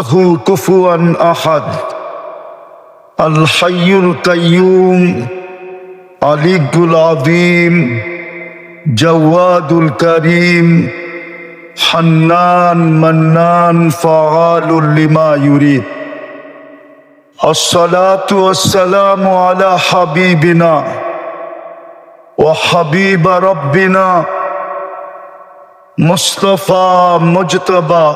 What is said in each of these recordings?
هو كفوا أحد الحي القيوم علي العظيم جواد الكريم حنان منان فعال لما يريد. الصلاة والسلام على حبيبنا وحبيب ربنا مصطفى مجتبى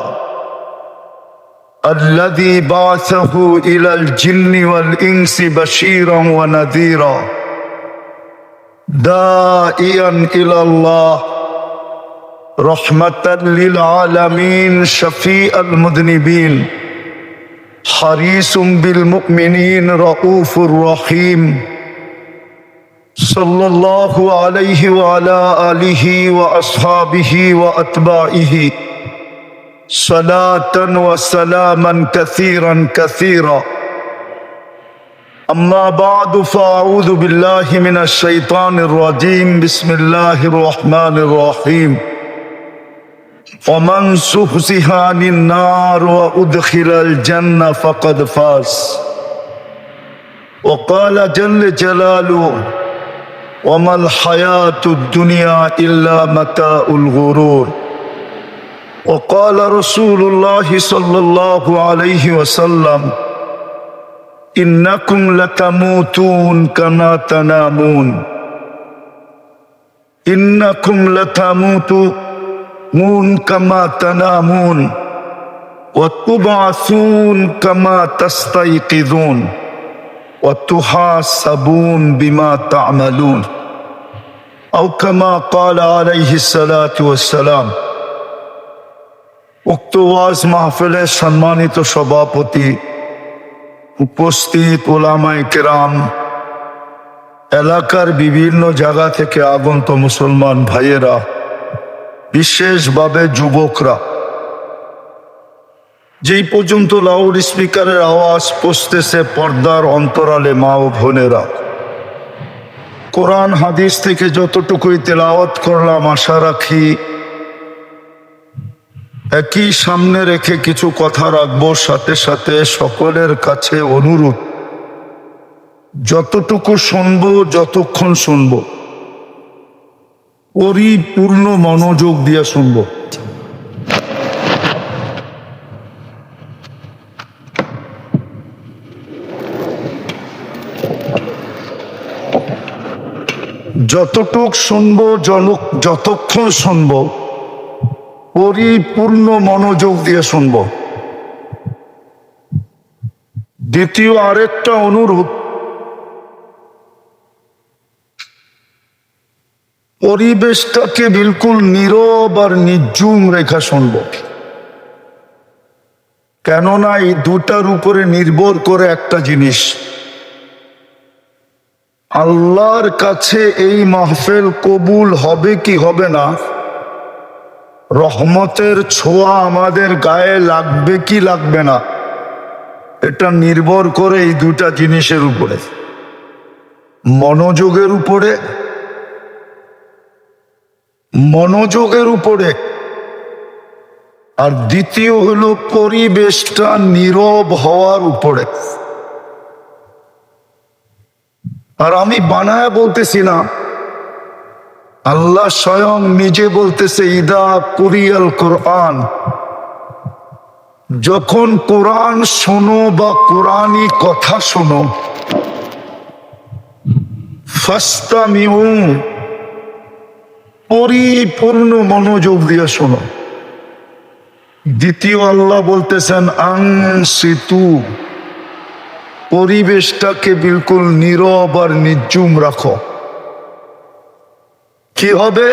الذي بعثه إلى الجن والإنس بشيرا ونذيرا داعيا إلى الله رحمة للعالمين شفيع المذنبين حريص بالمؤمنين رؤوف رحيم صلى الله عليه وعلى آله وأصحابه وأتباعه صلاة وسلاما كثيرا كثيرا. أما بعد فأعوذ بالله من الشيطان الرجيم. بسم الله الرحمن الرحيم. ومن زحزح عن النار وأدخل الجنة فقد فاز. وقال جل جلاله وما الحياة الدنيا إلا متاع الغرور. وقال رسول الله صلى الله عليه وسلم إنكم لتموتون كما تنامون. إنكم لتموتون كما تنامون وتبعثون كما تستيقظون وتحاسبون بما تعملون أو كما قال عليه الصلاة والسلام. উক্ত ওয়াজ মাহফিলের সম্মানিত সভাপতি, উপস্থিত উলামায়ে কেরাম, এলাকার বিভিন্ন জায়গা থেকে আগত মুসলমান ভাইয়েরা, বিশেষভাবে যুবকরা, যেই পর্যন্ত লাউড স্পিকারের আওয়াজ পৌঁছতেছে পর্দার অন্তরালে মা ও বোনেরা, কোরআন হাদিস থেকে যতটুকুই তেলাওয়াত করলাম আশা রাখি একই সামনে রেখে কিছু কথা রাখবো। সাথে সাথে সকলের কাছে অনুরোধ, যতটুকু শুনবো, যতক্ষণ শুনবো, পরিপূর্ণ মনোযোগ দিয়ে শুনবো। যতটুক শুনবো, যতক্ষণ শুনবো, পরিপূর্ণ মনোযোগ দিয়ে শুনবো। দ্বিতীয় আরেকটা অনুরোধ, পরিবেশটাকে বিলকুল নীরব আর নির্জুম রেখা শুনবো, কেননা এই দুটার উপরে নির্ভর করে একটা জিনিস, আল্লাহর কাছে এই মাহফিল কবুল হবে কি হবে না, রহমতের ছোঁয়া আমাদের গায়ে লাগবে কি লাগবে না, এটা নির্ভর করে এই দুটা জিনিসের উপরে, মনোযোগের উপরে আর দ্বিতীয় হলো পরিবেশটা নীরব হওয়ার উপরে। আর আমি বানায় বলতেছি না, আল্লাহ স্বয়ং নিজে বলতেছে ইদা কুরিয়াল কোরআন, যখন কোরআন শোনো বা কোরআনী কথা শোনো, ফাস্তামিউ, পরিপূর্ণ মনোযোগ দিয়ে শোনো। দ্বিতীয় আল্লাহ বলতেছেন আনসিতু, পরিবেশটাকে বিলকুল নীরব আর নির্জুম রাখো। কি হবে?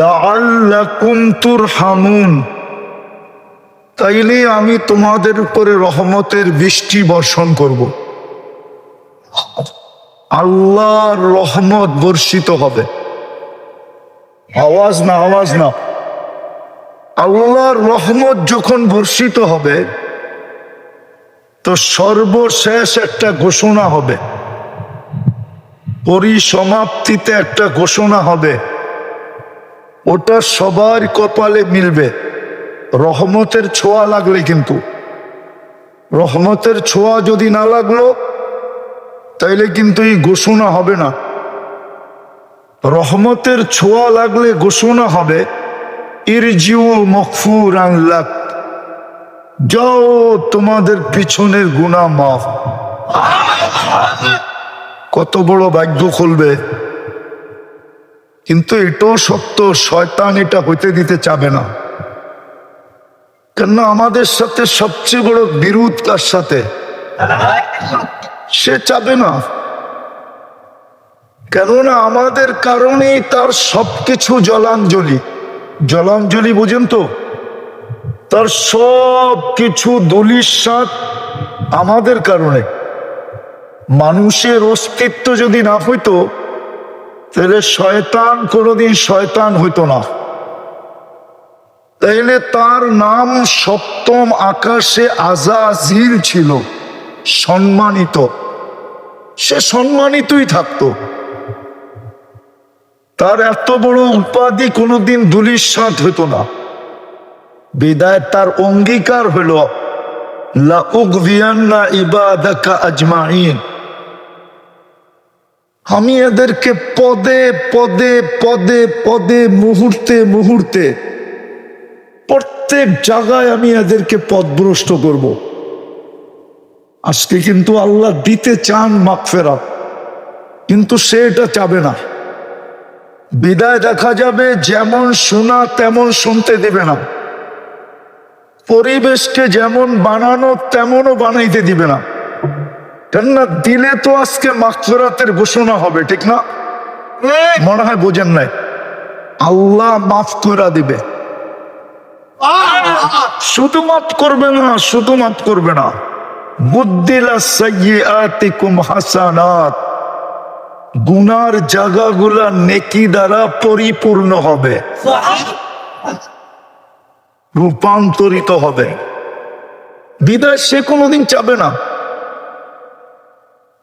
লাআল্লাকুম তুরহামুন, তাইলে আমি তোমাদের উপরে রহমতের বৃষ্টি বর্ষণ করব, আল্লাহর রহমত বর্ষিত হবে। আওয়াজ না, আল্লাহর রহমত যখন বর্ষিত হবে তো সর্বশেষ একটা ঘোষণা হবে, পরিসমাপ্তিতে একটা ঘোষণা হবে, ওটা সবার কপালে মিলবে। রহমতের ছোঁয়া লাগলে, কিন্তু রহমতের ছোঁয়া যদি না লাগলো তাইলে কিন্তু এই ঘোষণা হবে না। রহমতের ছোঁয়া লাগলে ঘোষণা হবে ইরজিউ মগফুরান লাক, যাও তোমাদের পিছনের গুনাহ মাফ। কত বড় ভাগ্য খুলবে। কিন্তু এটাও সত্য, শয়তান এটা হইতে দিতে চাবে না। কেননা আমাদের সাথে সবচেয়ে বড় বিরোধ কার সাথে? সে চাবে না। কেননা আমাদের কারণেই তার সবকিছু জলাঞ্জলি। জলাঞ্জলি বুঝেন তো? তার সব কিছু ধূলিসাৎ আমাদের কারণে। মানুষের অস্তিত্ব যদি না হইতো তাহলে শয়তান কোনোদিন শয়তান হইতো না। তাইলে তার নাম সপ্তম আকাশে আজাজিল ছিল, সম্মানিত। সে সম্মানিতই থাকতো। তার এত বড় উপাধি কোনোদিন ধূলিসাৎ হইতো না। বিদায় তার অঙ্গীকার হইল লা উগভিয়ান্না ইবাদাকা আজমাইন, আমি এদেরকে পদে পদে পদে পদে মুহূর্তে মুহূর্তে প্রত্যেক জায়গায় আমি এদেরকে পথভ্রষ্ট করব। আজকে কিন্তু আল্লাহ দিতে চান মাগফিরাত, কিন্তু সে এটা চাবে না। বিদায় দেখা যাবে যেমন শোনা তেমন শুনতে দিবে না, পরিবেশকে যেমন বানানো তেমনও বানাইতে দিবে না। কেননা দিলে তো আজকে মাগফিরাতের ঘোষণা হবে, ঠিক না? মনে হয় বোঝেন নাই। আল্লাহ মাফ করে দিবে, শুধু মাফ করবে না, শুধু মাফ করবে না। বুদ্দিলা সাইয়্যাতিকুম হাসানাত, গুনার জায়গাগুলা নেকি দ্বারা পরিপূর্ণ হবে, রূপান্তরিত হবে। বিদায় সে কোনোদিন চাবে না।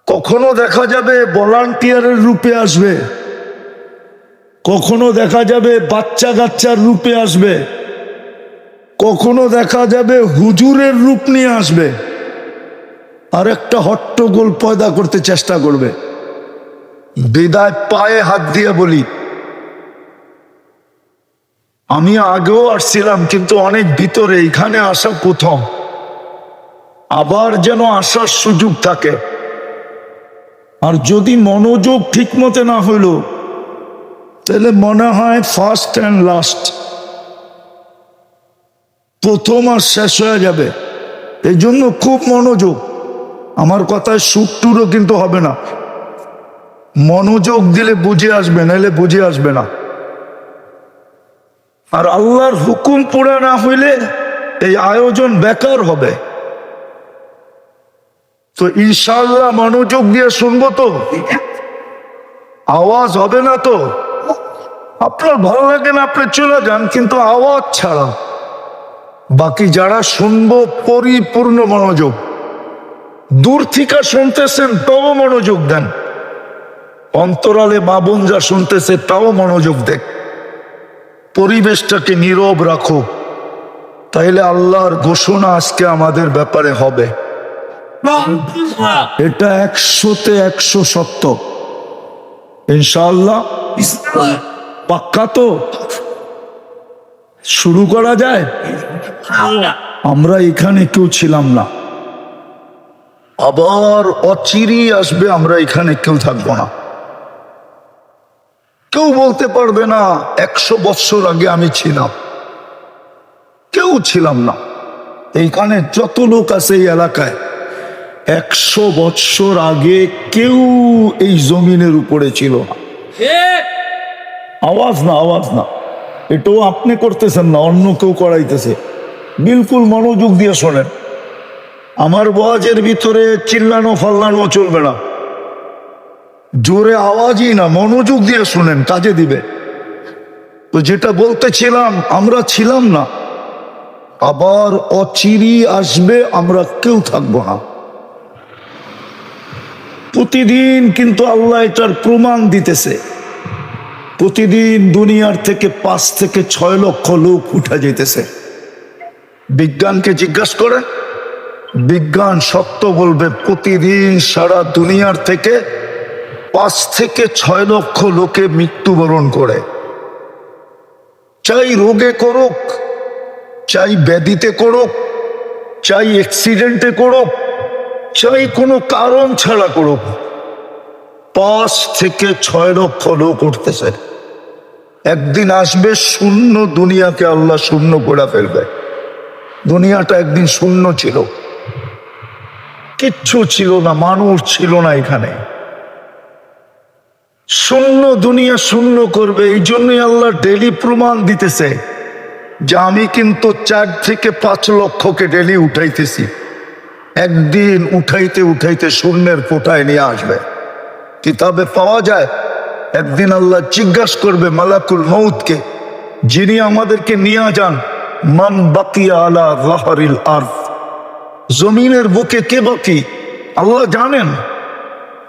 কখনো দেখা যাবে ভলান্টিয়ারের রূপে আসবে, কখনো দেখা যাবে বাচ্চা কাচ্চার রূপে আসবে, কখনো দেখা যাবে হুজুরের রূপ নিয়ে আসবে, আর একটা হট্টগোল পয়দা করতে চেষ্টা করবে। বিদায় পায়ে হাত দিয়ে বলি, আমি আগেও আসছিলাম কিন্তু অনেক ভিতরে, এখানে আসা প্রথম। আবার যেন আসার সুযোগ থাকে। আর যদি মনোযোগ ঠিক মতো না হইল তাহলে মনে হয় ফার্স্ট অ্যান্ড লাস্ট, প্রথম আর শেষ হয়ে যাবে। এই জন্য খুব মনোযোগ। আমার কথায় সুট্টুরও কিন্তু হবে না। মনোযোগ দিলে বুঝে আসবে, নাহলে বুঝে আসবে না। আর আল্লাহর হুকুম পুরা না হইলে এই আয়োজন বেকার হবে। তো ইনশাআল্লাহ মনোযোগ দিয়ে শুনবো তো? আওয়াজ হবে না তো? আপনার ভালো লাগে না আপনি চলে যান, কিন্তু আওয়াজ ছাড়া। বাকি যারা শুনবো পরিপূর্ণ মনোযোগ। দূর থেকে শুনতেছেন তাও মনোযোগ দেন, অন্তরালে মা বোন যা শুনতেছে তাও মনোযোগ দেখ। পরিবেশটাকে নীরব রাখো, তাইলে আল্লাহর ঘোষণা আজকে আমাদের ব্যাপারে হবে। এটা 100-তে 100 সত্য ইনশাআল্লাহ। পাক্কা তো? শুরু করা যায়? আমরা এখানে কেউ ছিলাম না, আবার অচিরেই আসবে, আমরা এখানে কেউ থাকবো না। কেউ বলতে পারবে না 100 বছর আগে আমি ছিলাম, কেউ ছিলাম না। এইখানে যত লোক আছে এই এলাকায় 100 বছর আগে কেউ এই জমিনের উপরে ছিল না। আওয়াজ না, আওয়াজ না, এটাও আপনি করতেছেন না, অন্য কেউ করাইতেছে। বিলকুল মনোযোগ দিয়ে শোনেন। আমার ওয়াজের ভিতরে চিল্লানো ফাল্লানো চলবে না, জোরে আওয়াজই না, মনোযোগ দিয়ে শুনেন, কাজে দিবে। তো যেটা বলতেছিলাম, আমরা ছিলাম না, আবার অচিরেই আসবে, আমরা কেউ থাকবো না। প্রতিদিন কিন্তু আল্লাহ এটার প্রমাণ দিতেছে। প্রতিদিন দুনিয়ার থেকে 5 থেকে 6 লক্ষ লোক উঠা যেতেছে। বিজ্ঞানকে জিজ্ঞাসা করেন, বিজ্ঞান সত্য বলবে প্রতিদিন সারা দুনিয়ার থেকে 5 থেকে 6 লক্ষ লোকে মৃত্যুবরণ করে। চাই রোগে করুক, চাই ব্যাধিতে করুক, চাই অ্যাক্সিডেন্টে করুক, চাই কোনো কারণ ছাড়া করুক, 5 থেকে 6 লক্ষ লোক উঠতেছে। একদিন আসবে শূন্য দুনিয়াকে আল্লাহ শূন্য করে ফেলবে। দুনিয়াটা একদিন শূন্য ছিল, কিচ্ছু ছিল না, মানুষ ছিল না, এখানে শূন্য দুনিয়া শূন্য করবে। এই জন্যই আল্লাহ ডেলি প্রমাণ দিতেছে যে আমি কিন্তু 4 থেকে 5 লক্ষকে ডেলি উঠাইতেছি। একদিন উঠাইতে উঠাইতে শূন্যের কোটায় নিয়ে আসবে। কিতাবে পাওয়া যায় একদিন আল্লাহ জিজ্ঞাসা করবে মালাকুল মউতকে, যিনি আমাদেরকে নিয়ে যান, মান বাকিয়া আলা যাহরিল আরদ, জমিনের বুকে কে বাকি? আল্লাহ জানেন।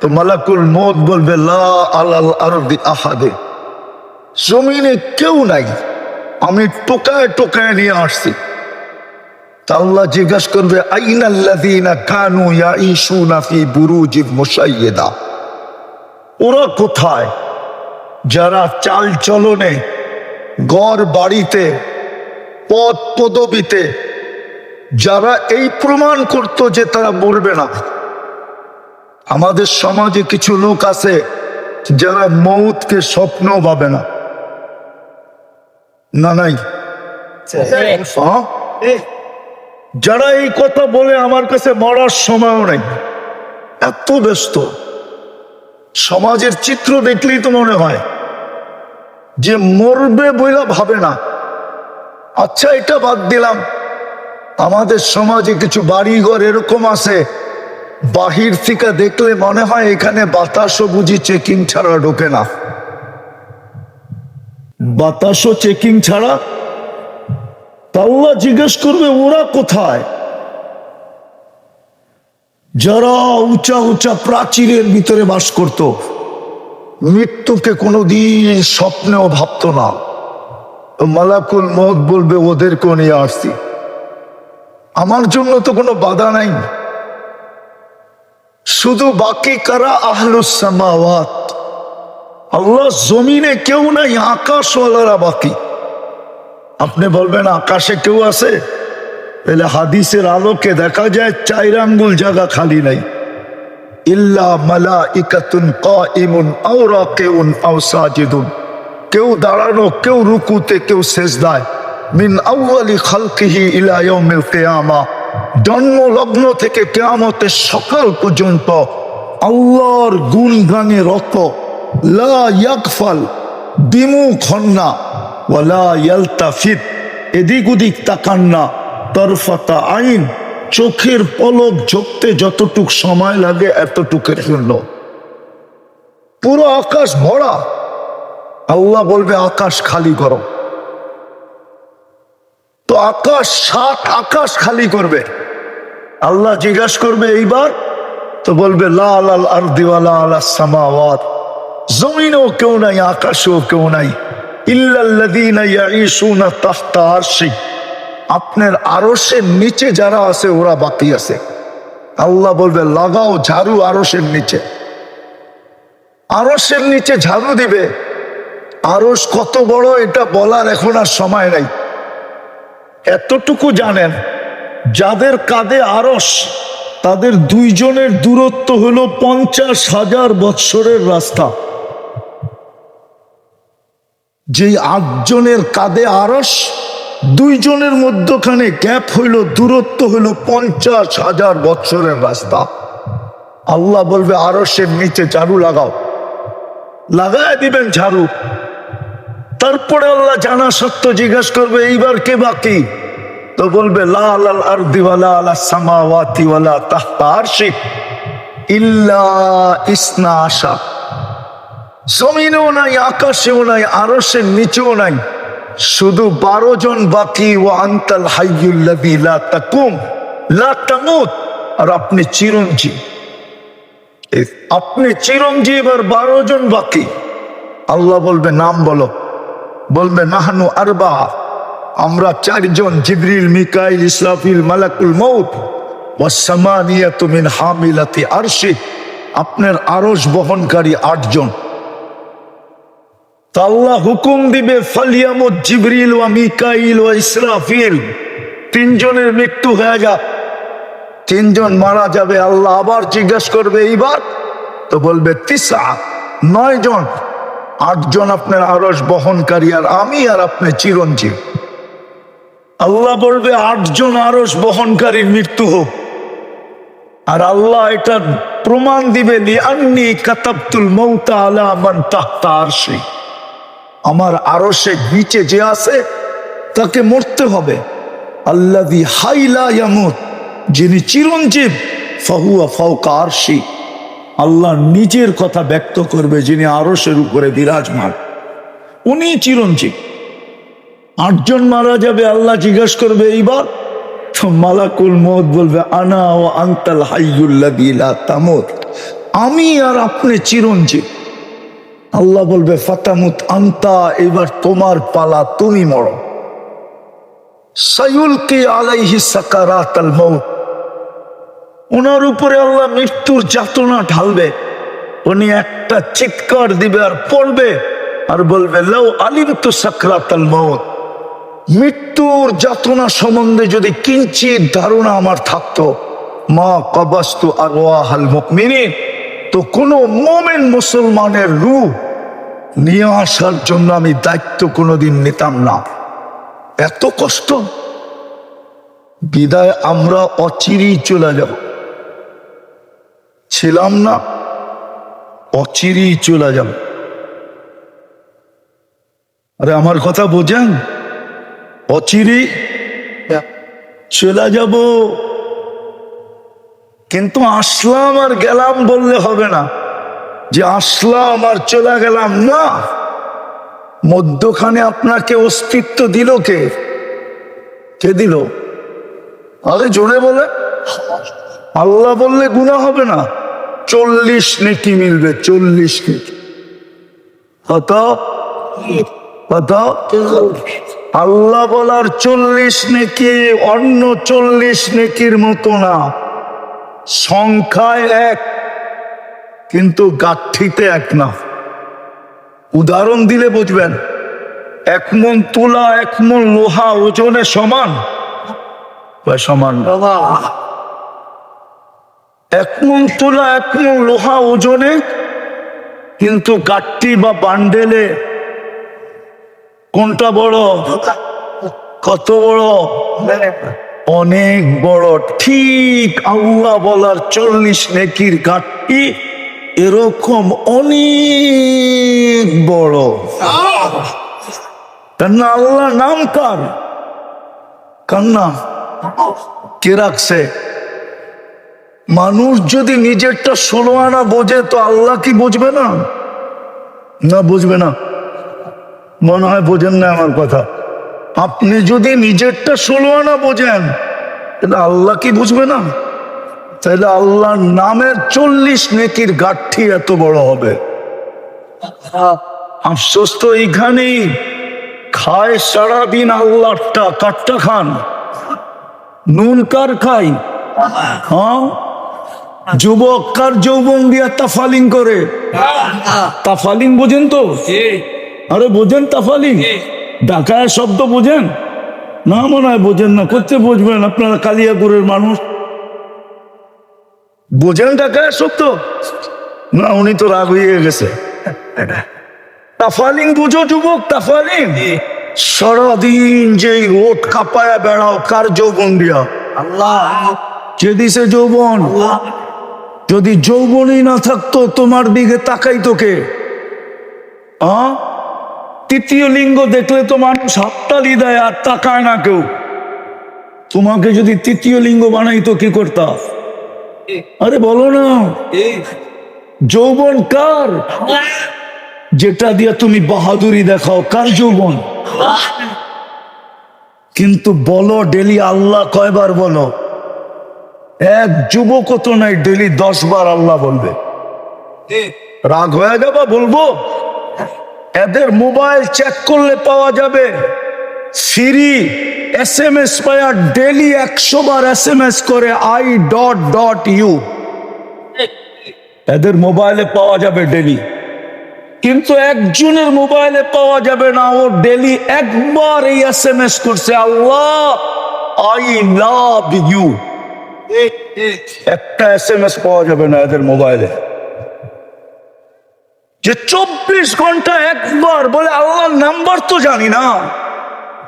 তো মালাকুল মউত বলবে লা আলাল আরদি আহাদে, জমিনে কেউ নাই, আমি টোকায় টোকায় নিয়ে আসছি। তা আল্লাহ জিজ্ঞাসা করবে আইনাল্লাযীনা কানু ইয়াঈশুনা ফি বুরুজিন মুশাইয়্যিদা, ওরা কোথায় যারা চাল চলনে, ঘর বাড়িতে, পদ পদবিতে যারা এই প্রমাণ করত যে তারা মরবে না। আমাদের সমাজে কিছু লোক আছে যারা মৌতকে স্বপ্ন ভাবে না। না নাই? যারা এই কথা বলে আমার কাছে মরার সময়ও নেই, এত ব্যস্ত। সমাজের চিত্র দেখলেই তো মনে হয় যে মরবে বইলা ভাবে না। আচ্ছা, এটা বাদ দিলাম, আমাদের সমাজে কিছু বাড়িঘর এরকম আছে, বাহির থেকে দেখলে মনে হয় এখানে বাতাসও বুঝি চেকিং ছাড়া ঢোকে না। বাতাসও চেকিং ছাড়া। আল্লাহ জিজ্ঞেস করবে ওরা কোথায় যারা উঁচা উঁচা প্রাচীরের ভিতরে বাস করত, মৃত্যুকে কোনোদিন স্বপ্নেও ভাবত না। মালাকুল মউত বলবে ওদেরকেও নিয়ে আসছি, আমার জন্য তো কোনো বাধা নাই। শুধু বাকি কারা? আহলুস সামাওয়াত। আল্লাহ জমিনে কেউ নাই, আকাশওয়ালারা বাকি। আপনি বলবেন আকাশে কেউ আছে? তাহলে হাদিসের আলোকে দেখা যায় 4 আঙ্গুল জায়গা খালি নাই। ইল্লা মালাইকাতুন কাইমুন আও রাকিউন আও সাজিদুন, কেউ দাঁড়ানো, কেউ রুকুতে, কেউ সেজদায়। মিন আউয়ালি খালকিহি ইলা ইয়াউমিল কিয়ামা, জন্ম লগ্ন থেকে কিয়ামতের সকাল পর্যন্ত আল্লাহর গুণগানে রত। লা ইয়াগফাল, বিমুখ হন না, ওয়ালা ইয়ালতাফিত, এদিক ওদিক তাকান না, তরফাতা আইন, চোখের পলক ঝোঁকতে যতটুক সময় লাগে এতটুকের জন্য। পুরো আকাশ ভরা। আল্লাহ বলবে আকাশ খালি করো। তো আকাশ 7 আকাশ খালি করবে। আল্লাহ জিজ্ঞাসা করবে এইবার, তো বলবে লা আলাল আরদি ওয়ালা আলাস সামাওয়াত, জমিনেও কেউ নাই, আকাশেও কেউ নাই। ইল্লাল্লাযীনা ইয়াঈশুনা তাহতা আরশি, আপনার আরশের নিচে যারা আছে ওরা বাকি আছে। আল্লাহ বলবে লাগাও ঝাড়ু আরশের নিচে। আরশের নিচে ঝাড়ু দিবে। আরশ কত বড় এটা বলার এখন আর সময় নাই। এতটুকু জানেন, যাদের কাঁধে আরশ তাদের 2 জনের দূরত্ব হলো 50,000 বৎসরের রাস্তা। যেই 8 জনের কাঁধে আরশ, 2 জনের মধ্যখানে গ্যাপ হইল, দূরত্ব হইল 50,000 বৎসরের রাস্তা। আল্লাহ বলবে আরশের নিচে ঝাড়ু লাগাও। লাগায় দিবেন ঝাড়ু। তারপরে আল্লাহ জানা সত্য জিজ্ঞাসা করবে এইবার কে বাকি? তো বলবে লা আলাল আরদি ওয়ালা আলাস সামাওয়াতি ওয়ালা তাহতা আরশি ইল্লা ইসনা আশা, জমিনেও নাই, আকাশেও নাই, আরশের নিচেও নাই, শুধু 12 জন বাকি। ওয়া আনতাল হাইয়ুল্লাযী লা তাকুম লা তামুত, আর আপনি চিরঞ্জীব। আপনি চিরঞ্জীব, আর 12 জন বাকি। আল্লাহ বলবে নাম বলো। বলবে নাহনু আরবা, আমরা চারজন, জিবরিল, মিকাইল, ইসরাফিল, মালাকুল মউত ওয়াস সামানিয়াতু মিন হামিলাতি আরশি, আপনার আরশ বহনকারী 8 জন। তা আল্লাহ হুকুম দিবে ফালিয়ামুত জিবরিল ওয়া মিকাইল ওয়া ইসরাফিল, 3 জনের মৃত্যু হয়ে যাক, 3 জন মারা যাবে। আল্লাহ আবার জিজ্ঞাসা করবে এইবার, তো বলবে 9 জন, 8 জন আপনার আরশ বহনকারী, আর আমি আর আপনি চিরঞ্জীব। আল্লাহ বলবে 8 জন আরশ বহনকারীর মৃত্যু হোক, আর আল্লাহ এটা প্রমাণ দিবে লিআন্নী কাতাবতুল মাউতা আলা মান তাহতা আরশি, আমার আরশের নিচে যে আছে তাকে মরতে হবে। আল্লাযী হাইলা ইয়ামুত, যিনি চিরঞ্জীব, ফাহুয়া ফাওকা আরশি, আল্লাহ নিজের কথা ব্যক্ত করবে, যিনি আরশের উপরে বিরাজমান, উনি চিরঞ্জীব। 8 জন মারা যাবে, আল্লাহ জিজ্ঞাসা করবে এইবার, তো মালাকুল মউত বলবে আনা ওয়া আনতাল হাইয়ুল্লাযী লা তামুত, আমি আর আপনি চিরঞ্জীব। আল্লাহ বলবে ফাতামুত আনতা, এবার তোমার পালা, তুমি মরো। সায়ুলকি আলাইহি সাকারাতাল মউত, ওনার উপরে আল্লাহ মৃত্যুর যাতনা ঢালবে। উনি একটা চিৎকার দিবে আর পড়বে আর বলবে লাউ আলিমতু সাকরাতাল মউত, মৃত্যুর যাতনা সম্বন্ধে যদি কিঞ্চিত ধারণা আমার থাকতো, মা কবাস্তু আরওয়াহাল মুমিনিন, তো কোন মুমিন মুসলমানের রূহ নিয়ে আসার জন্য আমি দায়িত্ব কোনোদিন নিতাম না। এত কষ্ট, বিদায় আমরা অচিরেই চলে যাব, ছিলাম না, অচিরেই চলে যাব। আরে আমার কথা বোঝেন, অচিরেই চলে যাব। কিন্তু আসলাম আর গেলাম বললে হবে না, যে আসলাম আর চলে গেলাম না। মধ্যখানে আপনাকে অস্তিত্ব দিল কে? কে দিল? আরে জোরে বলে। আল্লাহ বললে গুনাহ হবে না, 40 নেকি মিলবে, 40 নেকি। কত? আল্লাহ বলার 40 নেকি অন্য 40 নেকির মতো না, সংখ্যায় 1 কিন্তু গাঠিতে 1 না। উদাহরণ দিলে বুঝবেন, 1 মণ তুলা 1 মণ লোহা ওজনে সমান? সমান। 1 মণ তুলা 1 মণ লোহা ওজনে, কিন্তু গাঠি বা বান্ডেলে কোনটা বড়? কত বড়? অনেক বড়। ঠিক আল্লাহ বলার 40 নেকির গাঠি এরকম অনেক বড়। তার না আল্লাহ নাম কার? কার নাম? কে রাখছে? মানুষ যদি নিজেরটা 16 আনা বোঝে, তো আল্লাহ কি বুঝবে না? না, বুঝবে না। মনে হয় বোঝেন না আমার কথা। আপনি যদি নিজেরটা 16 আনা বোঝেন, তাহলে আল্লাহ কি বুঝবে না? তাহলে আল্লাহর নামের 40 নেকির গাঠি এত বড় হবে। আফসোস তো এইখানেই, খায় সারাদিন আল্লাহটা, কাটটা খান, নুন কার খাই? হ্যাঁ, যুবক কার যৌবন দিয়া তাফালিং করে? তাফালিং বোঝেন তো? আরে বোঝেন তাফালিং? ঢাকায় শব্দ বোঝেন না? মনে হয় বোঝেন না। করতে বুঝবেন, আপনারা কালিয়াপুরের মানুষ, বোঝেন ঢাকায় শব্দ না? উনি তো রাগ হয়ে গেছে। তাফালিং বুঝো যুবক? তাফালিং সারাদিন যে রোড কাঁপায়া বেড়াও, কার যৌবন দিয়া? আল্লাহ। কে দিছে যৌবন? যদি যৌবনই না থাকতো, তোমার দিকে তাকাই তোকে? তৃতীয় লিঙ্গ দেখলে তো মানুষ হাততালি দেয় আর তাকায় না কেউ। তোমাকে যদি তৃতীয় লিঙ্গ বানাইতো কি করতা? আরে বলো না। যৌবন কার? যেটা দিয়া তুমি বাহাদুরি দেখাও, কার যৌবন? কিন্তু বলো ডেলি আল্লাহ কয়বার বলো? এক যুবক তো নাই, ডেলি 10 বার আল্লাহ বলবে। রাগ হয়ে যাবা? বলবো। এদের মোবাইল চেক করলে পাওয়া যাবে ফ্রি SMS পায়া ডেলি 100 বার SMS করে I.U, এদের মোবাইলে পাওয়া যাবে ডেলি। কিন্তু একজনের মোবাইলে পাওয়া যাবে না, ও ডেলি একবার এই SMS করছে, আল্লাহ I love you। একটা SMS পাওয়া যাবে না এদের মোবাইলে। যে 24 ঘন্টা একবার বলে, আল্লাহর নাম্বার তো জানি না,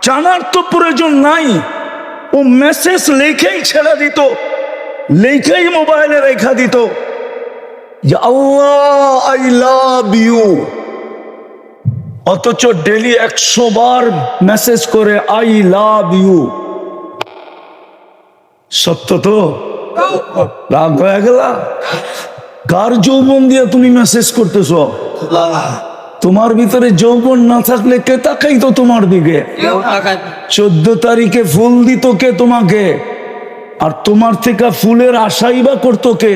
জানার তো প্রয়োজন নাই, ও মেসেজ লেখেই ছেড়ে দিত, লেখেই মোবাইলে রেখা দিত যে আল্লাহ আই লাভ ইউ। অথচ ডেলি 100 বার মেসেজ করে আই লাভ ইউ। সত্য তো? রাগ হয়ে গেল? কার যৌবন দিয়ে তুমি মেসেজ করতেছ? তোমার ভিতরে যৌবন না থাকলে কে তাকাইতো তোমার দিকে? 14 তারিখে ফুল দিত কে তোমাকে? আর তোমার থেকে ফুলের আশাই বা করতো কে?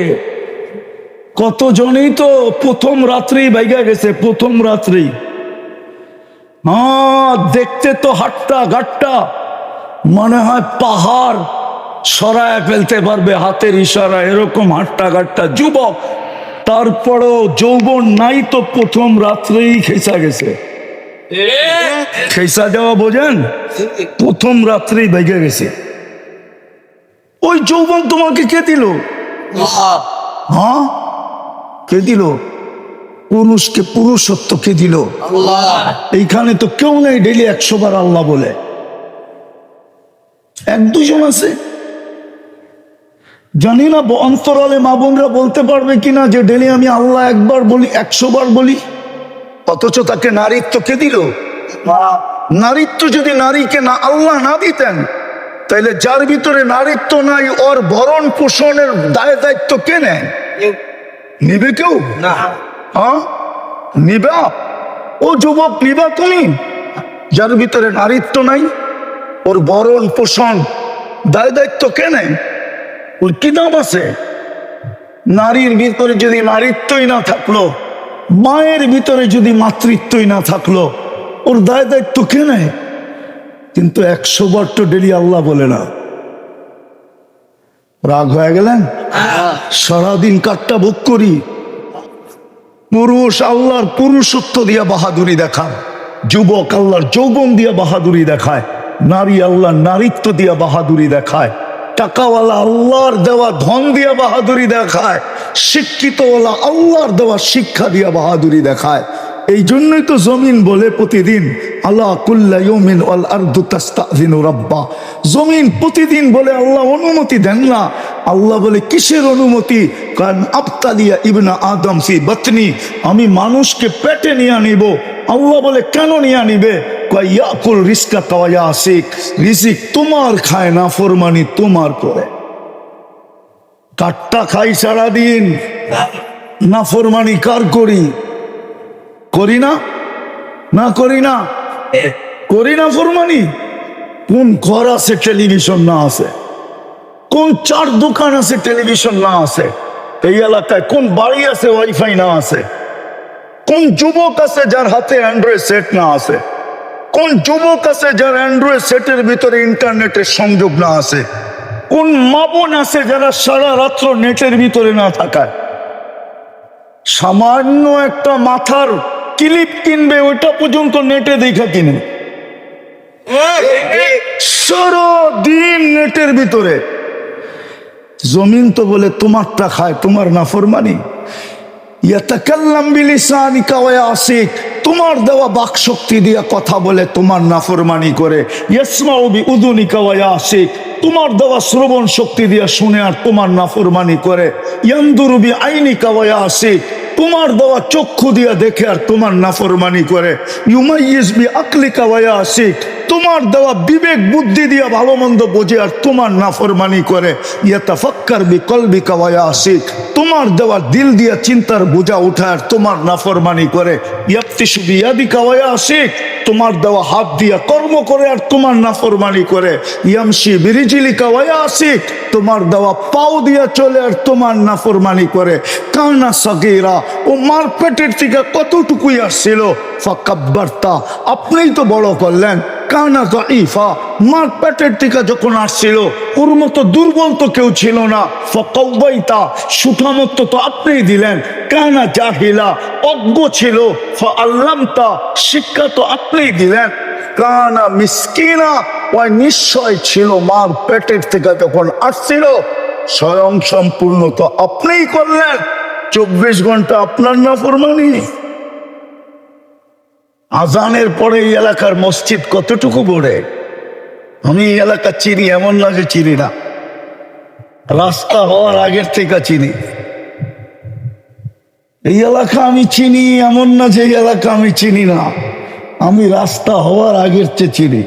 কতজনেই তো প্রথম রাত্রেই ভাইগা গেছে, প্রথম রাত্রেই। হ্যাঁ, দেখতে তো হাট্টা ঘাটটা মনে হয় পাহাড় সরায় ফেলতে পারবে হাতের ইশারা, এরকম হাট্টা ঘাটটা যুবক, তারপরেও যৌবন নাই তো প্রথম রাত্রেই খেসা গেছে। খেসা যাওয়া বোঝেন? প্রথম রাত্রেই ভাইগা গেছে। ওই যৌবন তোমাকে কে দিল? হ্যাঁ, কে দিল? পুরুষকে পুরুষত্ব কে দিল? এইখানে তো কেউ নেই ডেলি 100 বার আল্লাহ বলে। 1-2 জন আছে, জানি না অন্তরালে মা বোনরা বলতে পারবে কিনা যে ডেলি আমি আল্লাহ একবার বলি, 100 বার বলি। অথচ তাকে নারীত্ব কে দিল? নারীত্ব যদি নারীকে না আল্লাহ না দিতেন, তাইলে যার ভিতরে নারীত্ব নাই ওর ভরণ পোষণের দায় দায়িত্ব কে নেয়? নিবে কেউ? হ্যাঁ, নিবা? ও যুবক, নিবা তুমি? যার ভিতরে নারীত্ব নাই, ওর ভরণ পোষণ দায় দায়িত্ব কে নেয়? ওর কি দাম আছে? নারীর ভিতরে যদি নারীত্বই না থাকলো, মায়ের ভিতরে যদি মাতৃত্বই না থাকলো, ওর দায় দায়িত্ব কে নেয়? কিন্তু 100 বার তো ডেলি আল্লাহ বলে না। রাগ হয়ে গেলেন? সারাদিন কাটটা ভোগ করি। পুরুষ আল্লাহর পুরুষত্ব দিয়া বাহাদুরি দেখায়, যুবক আল্লাহর যৌবন দিয়া বাহাদুরি দেখায়, নারী আল্লাহর নারীত্ব দিয়া বাহাদুরি দেখায়, টাকাওয়ালা আল্লাহর দেওয়া ধন দিয়া বাহাদুরি দেখায়, শিক্ষিতওয়ালা আল্লাহর দেওয়া শিক্ষা দিয়া বাহাদুরি দেখায়। এই জন্যই তো জমিন বলে প্রতিদিন আল্লাহ কুল্লা ইয়াউমিন ওয়াল আরদু তাস্তাযিনু রাব্বা। জমিন প্রতিদিন বলে আল্লাহ অনুমতি দেন না। আল্লাহ বলে কিসের অনুমতি? কারণ আবতালিয়া ইবনা আদম ফি বাতনি, আমি মানুষকে পেটে নিয়ে নিব। আল্লাহ বলে কেন নিয়ে নিবে? কয় ইয়াকুল রিজকা ওয়া ইয়াসিক, রিজিক তোমার খায় না ফরমানি তোমার করে। কাট্টা খাই সারাদিন, না ফরমানি কার করি? করি না? না করি না? করি না ফরমানি? কোন ঘর আছে টেলিভিশন না আছে? কোন 4 দোকান আছে টেলিভিশন না আছে? এই এলাকায় কোন বাড়ি আছে ওয়াইফাই না আছে? কোন যুবক আছে যার হাতে অ্যান্ড্রয়েড সেট না আছে? কোন যুবক আছে যার অ্যান্ড্রয়েড সেটের ভিতরে ইন্টারনেটের সংযোগ না আছে? কোন মা বোন আছে যারা সারা রাত্র নেটের ভিতরে না থাকায়? সামান্য একটা মাথার ক্লিপ কিনবে, ওইটা পর্যন্ত নেটে দেখা কিনে। সারাদিন নেটের ভিতরে। জমিন তো বলে তোমারটা খায়, তোমার নাফরমানি। ইয়াতাকাল্লাম বিলিসানিকা ওয়া ইয়াসিক, তোমার দেওয়া বাক শক্তি দিয়া কথা বলে তোমার নাফরমানি করে। ইয়াসমাউ বিউযুনিকা ওয়া ইয়াসিক, তোমার দেওয়া শ্রবণ শক্তি দিয়া শুনে আর তোমার নাফরমানি করে। ইয়ানদুরু বিআইনিকা ওয়া ইয়াসিক, তোমার দেওয়া চক্ষু দিয়া দেখে আর তোমার নাফরমানি করে। ইউমাইয়িজ বিআকলিকা ওয়া ইয়াসিক, তোমার দেওয়া বিবেক বুদ্ধি দিয়া ভালো মন্দ বোঝে আর তোমার নাফরমানি করে। ইয়াতাফাক্কার বিকলবিকা ওয়া ইয়াসিক, তোমার দেওয়া দিল দিয়া চিন্তার বোঝা উঠায় আর তোমার নাফরমানি করে। ইয়াফতিশু বিয়াদিকা ওয়া ইয়াসিক, তোমার দেওয়া হাত দিয়া কর্ম করে আর তোমার নাফরমানি করে। ইয়ামশি বিরিজিলিকা ওয়া ইয়াসিক, তোমার দেওয়া পাও দিয়া চলে আর তোমার নাফরমানি করে। কানা সাগীরা, ও মার পেটের থেকে কতটুকুই আসছিল। ফাকাব্বারতা, আপনিই তো বড় করলেন। কানা যায়ীফা, মার পেটের থেকে যখন আসছিল ওর মতো দুর্বল তো কেউ ছিল না। ফাকাওয়াইতা, সুঠামত্ব তো আপনিই দিলেন। কানা জাহিলা, অজ্ঞ ছিল। ফাআল্লামতা, শিক্ষা তো আপনিই দিলেন। কানা মিসকিনা, ওই নিশ্চয় ছিল মার পেটের থেকে যখন আসছিল স্বয়ং সম্পূর্ণ তো আপনিই করলেন। 24 ঘন্টা আপনার নাফরমানি। আজানের পরে এই এলাকার মসজিদ কতটুকু বড়, আমি এই এলাকা চিনি, এমন না যে চিনি না। রাস্তা হওয়ার আগের থেকে চিনি এই এলাকা, আমি চিনি, এমন না যে এই এলাকা আমি চিনি না। আমি রাস্তা হওয়ার আগের চেয়ে চিনি।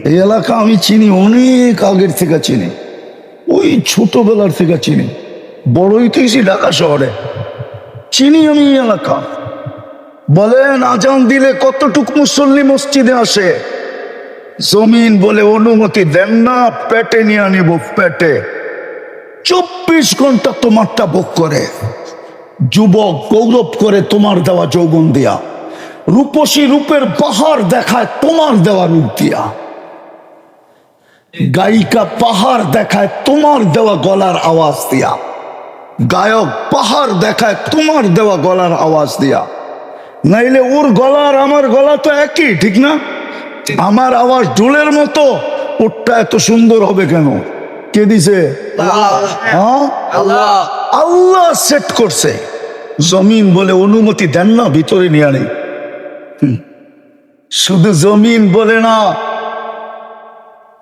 এই এলাকা আমি চিনি, অনেক আগের থেকে চিনি, ওই ছোটবেলার থেকে চিনি। বড়ই তো এসে ঢাকা শহরে, চিনি আমি এই এলাকা। বলেন আজান দিলে কতটুক মুসল্লি মসজিদে আসে? জমিন বলে অনুমতি দেন না, পেটে নিয়ে আনিব, পেটে। 24 ঘন্টা তোমারটা ভোগ করে। যুবক গৌরব করে তোমার দেওয়া যৌবন দিয়া, রূপসী রূপের পাহাড় দেখায় তোমার দেওয়া রূপ দিয়া, গায়িকা পাহাড় দেখায় তোমার দেওয়া গলার আওয়াজ দিয়া, গায়ক পাহাড় দেখায় তোমার দেওয়া গলার আওয়াজ দিয়া। নাইলে ওর গলা আর আমার গলা তো একই, ঠিক না? আমার আওয়াজ ঢোলের মতো, ওরটা এত সুন্দর হবে কেন? কে দিছে? আল্লাহ সেট করছে। জমিন বলে অনুমতি দেন না, ভিতরে নিয়ে আনে। শুধু জমিন বলে না,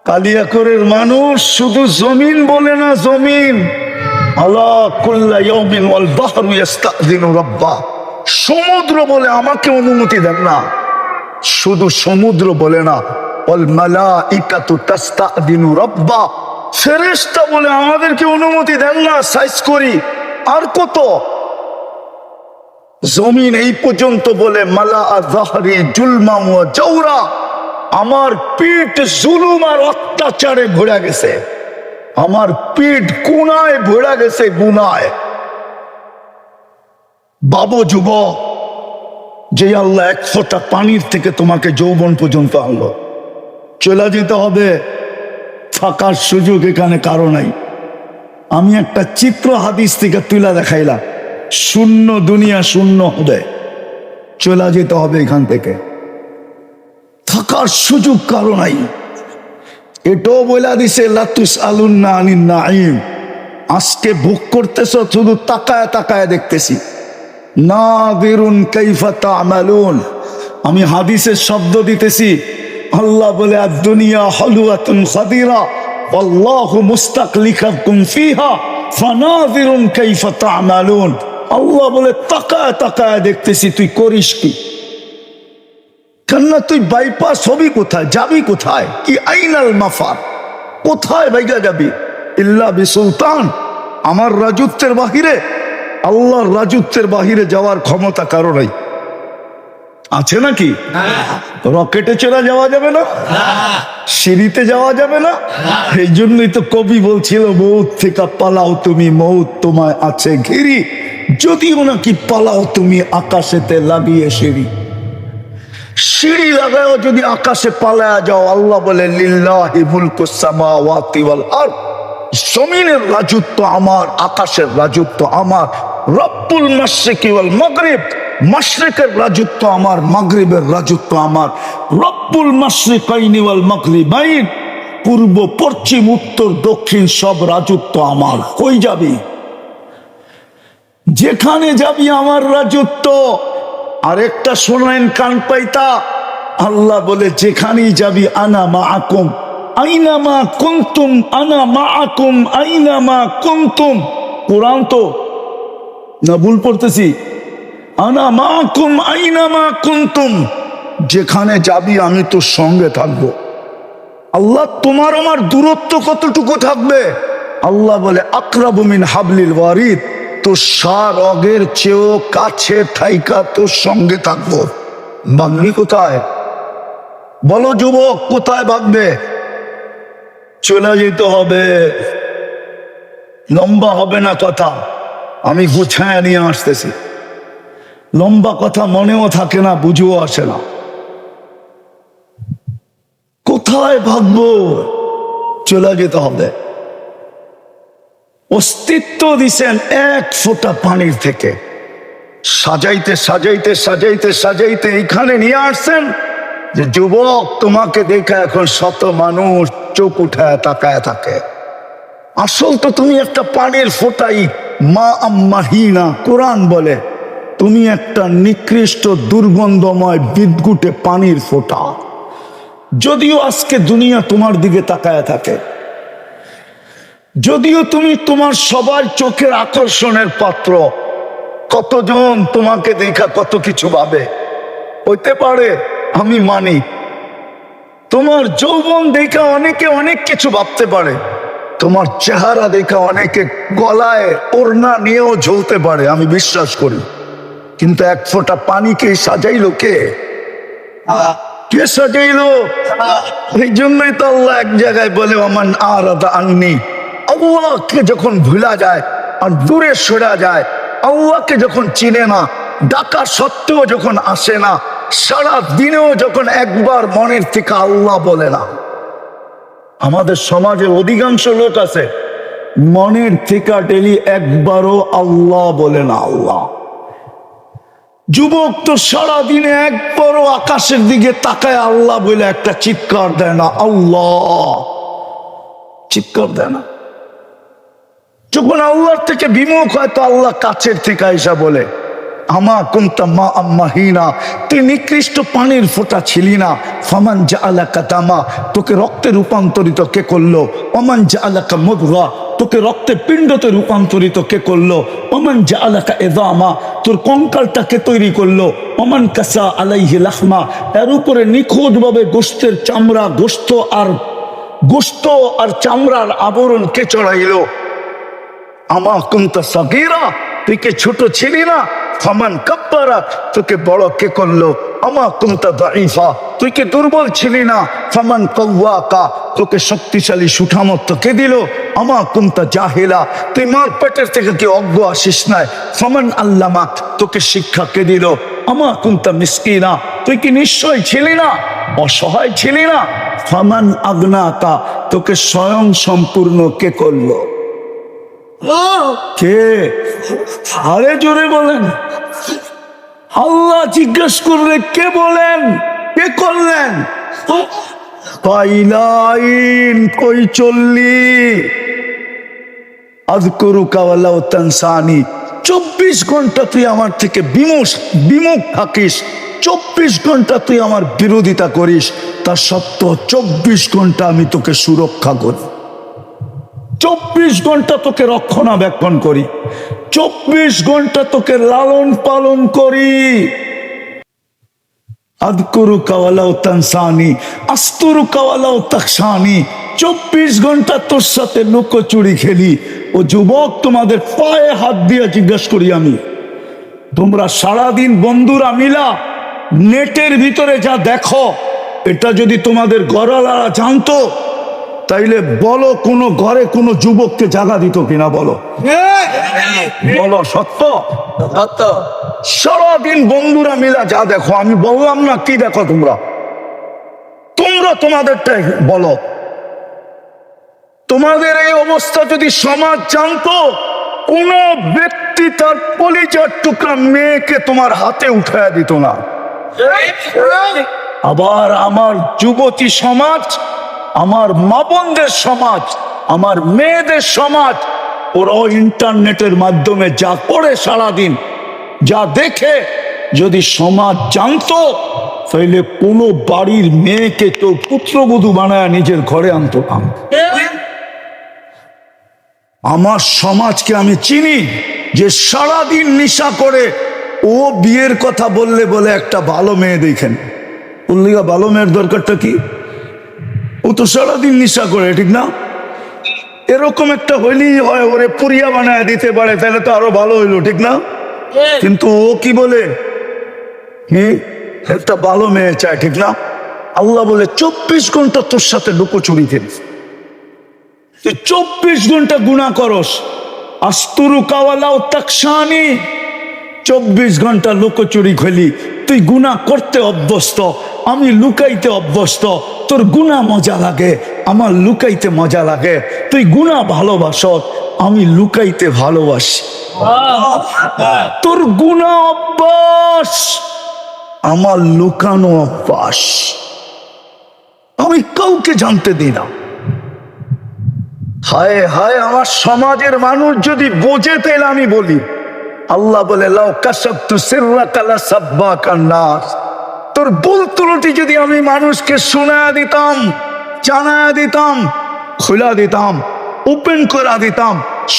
কালিয়াকরের মানুষ শুধু জমিন বলে না, জমিন আলা কুল্লা ইয়াউমিন ওয়াল বাহরু ইস্তাযিনু রাব্বা, সমুদ্র বলে আমাকে অনুমতি দেন না। শুধু সমুদ্র বলে না, ওয়াল মালাইকাতু তাস্তাযিনু রাব্বা, ফেরেশতা বলে আমাদেরকে অনুমতি দেন না, সাইজ করি। আর কত? জমিন এই পর্যন্ত বলে মালা যাহরি জুলমান ওয়া জাওরা, আমার পিঠ জুলুম আর অত্যাচারে ভরে গেছে, আমার পিঠ গুনায় ভরে গেছে, গুনায়। বাবু যুবক, যে আল্লাহ এক ফোঁটা পানির থেকে তোমাকে যৌবন পর্যন্ত আনলো, চলে যেতে হবে। থাকার সুযোগ এখানে কারো নাই। আমি একটা চিত্র হাদিস থেকে তুলে দেখাইলাম, শূন্য দুনিয়া শূন্য হবে, চলে যেতে হবে এখান থেকে। থাকার সুযোগ কারো নাই। এটাও বলে দিছে লাতুস আলুন্না আনিন নাঈম, আজকে ভোগ করতেছ, শুধু তাকায় তাকায় দেখতেছি। নাযিরুন কাইফা তা'মালুন, আমি হাদিসের শব্দ দিতেছি। আল্লাহ বলে আদ-দুনিয়া হালওয়াতুন খাদিরা আল্লাহু মুস্তাকলিফাকুম ফিহা ফানাযিরুন কাইফা তা'মালুন। আল্লাহ বলে তাকায় তাকায় দেখতেছি, তুই করিস কি? কেননা তুই বাইপাস হবি কোথায়, যাবি কোথায়? কি আইনাল মাফার, কোথায় ভাইগা যাবি? ইল্লা বিসুলতান, আমার রাজত্বের বাহিরে, আল্লাহর রাজত্বের বাহিরে যাওয়ার ক্ষমতা কারো নাই। আছে নাকি? রকেটে চড়া যাওয়া যাবে না, সিঁড়িতে যাওয়া যাবে না। এই জন্যই তো কবি বলছিল, মৌত থেকে পালাও তুমি, মৌত তোমায় আছে ঘিরি, যদিও নাকি পালাও তুমি আকাশেতে লাগিয়ে সিঁড়ি। সিঁড়ি লাগাও যদি আকাশে পালায়া যাও, আল্লাহ বলে লিল্লাহি মুলকুস সামাওয়াতি ওয়াল আরদ, জমিনের রাজত্ব আমার, আকাশের রাজত্ব আমার। রব্বুল মাশরিকি ওয়াল মাগরিব, মাশরিকের রাজত্ব আমার, মাগরিবের রাজত্ব আমার। রব্বুল মাশরিকাইনি ওয়াল মাগরিবাইন, পূর্ব পশ্চিম উত্তর দক্ষিণ সব রাজত্ব আমার। কই যাবি? যেখানে যাবি আমার রাজত্ব। আরেকটা শোনেন কান পাইতা, আল্লাহ বলে যেখানেই যাবি আনা মাআকুম আইনামা কুনতুম, আনা মাআকুম আইনামা কুনতুম। কোরআন তো না ভুল পড়তেছি? আনা মাআকুম আইনামা কুনতুম, যেখানে যাবি আমি তোর সঙ্গে থাকবো। আল্লাহ তোমার আমার দূরত্ব কতটুকু থাকবে? আল্লাহ বলে আকরাবু মিন হাবলিল ওয়ারিদ, তোর সার অগের চেয়েও কাছে থাইকা তোর সঙ্গে থাকবো। ভাববি কোথায়? বলো যুবক, কোথায় ভাববে? চলে যেতে হবে। লম্বা হবে না কথা, আমি গুছায় নিয়ে আসতেছি। লম্বা কথা মনেও থাকে না, বুঝেও আসে না। কোথায় ভাগবো? চলে যেতে হবে। অস্তিত্ব দিছেন এক ফোঁটা পানির থেকে, সাজাইতে সাজাইতে সাজাইতে সাজাইতে এইখানে নিয়ে আসছেন যে যুবক, তোমাকে দেখে এখন শত মানুষ চোখ উঠায় তাকায় থাকে। আসল তো তুমি একটা পানির ফোঁটাই। মা আম্মাহিনা, কোরআন বলে তুমি একটা নিকৃষ্ট দুর্গন্ধময় বিদঘুটে পানির ফোঁটা। যদিও আজকে দুনিয়া তোমার দিকে তাকায় থাকে, যদিও তুমি তোমার সবার চোখের আকর্ষণের পাত্র, কতজন তোমাকে দেখা কত কিছু ভাবে, হইতে পারে আমি মানি। তোমার যৌবন দেখা অনেকে অনেক কিছু ভাবতে পারে, তোমার চেহারা দেখা অনেকে গলায় ওড়না নিয়েও ঝুলতে পারে, আমি বিশ্বাস করি। কিন্তু এক ফোঁটা পানিকে সাজাইলো কে? কে সাজাইলো? এই জন্যই তো আল্লাহ এক জায়গায় বলে ওমান আরাদা আননি, আল্লাহকে যখন ভুলা যায় আর দূরে সরে যায়, আল্লাহকে যখন চিনে না, ডাকা সত্ত্বেও যখন আসে না, সারা দিনেও যখন একবার মনের থেকে আল্লাহ বলে না। আমাদের সমাজে অধিকাংশ লোক আছে মনের থেকে ডেলি একবারও আল্লাহ বলে না। আল্লাহ, যুবক তো সারা দিনে একবারও আকাশের দিকে তাকায় আল্লাহ বলে একটা চিৎকার দেয় না। আল্লাহ চিৎকার দেয় না। যখন আল্লাহর থেকে বিমুখ হয় তো আল্লাহ কাছের থেকে আইসা বলে আমা কুনতা মা আম্মাহিনা, তুই নিকৃষ্ট পানির ফোঁটা ছিলি না। ফামান জাআলাকা দামা, তোকে রক্তে রূপান্তরিত কে করলো? ওমান জাআলাকা মুদগা, তোকে রক্তে পিণ্ডতে রূপান্তরিত কে করলো? ওমান জাআলাকা ইযামা, তোর কঙ্কালটাকে তৈরি করলো? ওমান কাসা আলাইহি লাহমা, এর উপরে নিখুঁতভাবে গোশতের চামড়া, গোশত আর চামড়ার আবরণ কে চড়াইলো? আমা কুনতা সাগীরা, তুই কে ছোট ছিলি না? ফামান কাব্বারা, তোকে বড় কে করলো? আমা কুনতা দাঈফা, তুই কে দুর্বল ছিলি না? ফামান কাওয়াকা, তোকে শক্তিশালী সুঠামত্ব কে দিল? আমা কুনতা জাহিলা, তুই মার পেটের থেকে কি অজ্ঞ আসিস নাই? ফামান আল্লামাক, তোকে শিক্ষা কে দিল? আমা কুনতা মিসকিনা, তুই কি নিশ্চয় ছিলি না? অসহায় ছিলি না? ফামান আগনাকা, তোকে স্বয়ং সম্পূর্ণ কে করলো? কে? আরে জোরে বলেন। আল্লাহ জিজ্ঞেস করলে কে বলেন? কে করলেন? পাইলাইন কই চললি? আযকুরুকা ওয়ালাউ তানসানি, 24 ঘন্টা তুই আমার থেকে বিমুখ থাকিস, 24 ঘন্টা তুই আমার বিরোধিতা করিস, তা সত্ত্বেও 24 ঘন্টা আমি তোকে সুরক্ষা করি, 24 ঘন্টা তোকে রক্ষণাবেক্ষণ করি, 24 ঘন্টা তোকে লালন পালন করি। আযকুরুকা ওয়ালাউ তানসানি আস্তুরুকা ওয়ালাউ তাখশানি, 24 ঘন্টা তোর সাথে লুকোচুরি খেলি। ও যুবক, তোমাদের পায়ে হাত দিয়ে জিজ্ঞাসা করি আমি, তোমরা সারাদিন বন্ধুরা মিলা নেটের ভিতরে যা দেখো, এটা যদি তোমাদের ঘরওয়ালারা জানতো তাইলে বলো কোনো ঘরে কোনো যুবককে জায়গা দিত কিনা? বলো বলো, সত্য সত্য। সারাদিন বন্ধুরা মিলা যা দেখো, আমি বললাম না কি দেখো তোমরা তোমাদেরটাই বলো। তোমাদের এই অবস্থা যদি সমাজ জানতো, কোন ব্যক্তি তার কলিজার টুকরা মেয়েকে তোমার হাতে উঠায়া দিত না। আবার আমার যুবতী সমাজ, আমার মা বোনদের সমাজ, আমার মেয়েদের সমাজ, ওরাও ইন্টারনেটের মাধ্যমে যা করে সারাদিন, যা দেখে, যদি সমাজ জানতো তাইলে কোনো বাড়ির মেয়েকে তো পুত্রবধূ বানায় নিজের ঘরে আনতো না। আমার সমাজকে আমি চিনি যে সারাদিন নেশা করে, ও বিয়ের কথা বললে বলে একটা ভালো মেয়ে দেখেন, বললিগা ভালো মেয়ের দরকারটা কি? ও তো সারাদিন নেশা করে, ঠিক না? এরকম একটা হইলেই হয়, ওরে পুরিয়া বানায় দিতে পারে, তাহলে তো আরো ভালো হইলো, ঠিক না? কিন্তু ও কি বলে, একটা ভালো মেয়ে চায়, ঠিক না? আল্লাহ বলে 24 ঘন্টা তোর সাথে লুকোচুরি খেলি, তুই 24 ঘন্টা গুনাহ করস। আস্তুরুকা ওয়ালাউ তাখশানি, 24 ঘন্টা লুকোচুরি খেলি, তুই গুনাহ করতে অভ্যস্ত, আমি লুকাইতে অভ্যস্ত, তোর গুনাহ মজা লাগে, আমার লুকাইতে মজা লাগে। তুই গুনাহ ভালোবাস, আমি লুকাইতে ভালোবাসি। তোর গুনাহ অভ্যাস, আমার লুকানো অভ্যাস। আমি কাউকে জানতে দিই না। হায় হায়, আমার সমাজের মানুষ যদি বোঝে তাহলে আমি বলি। আল্লাহ বলে লাউ কাশাফতু সিররাকা লাসাব্বাকান নাস, তোর ভুল ত্রুটি যদি আমি মানুষকে শোনায়া দিতাম, জানায়া দিতাম, খোলা দিতাম, ওপেন করে দিতাম,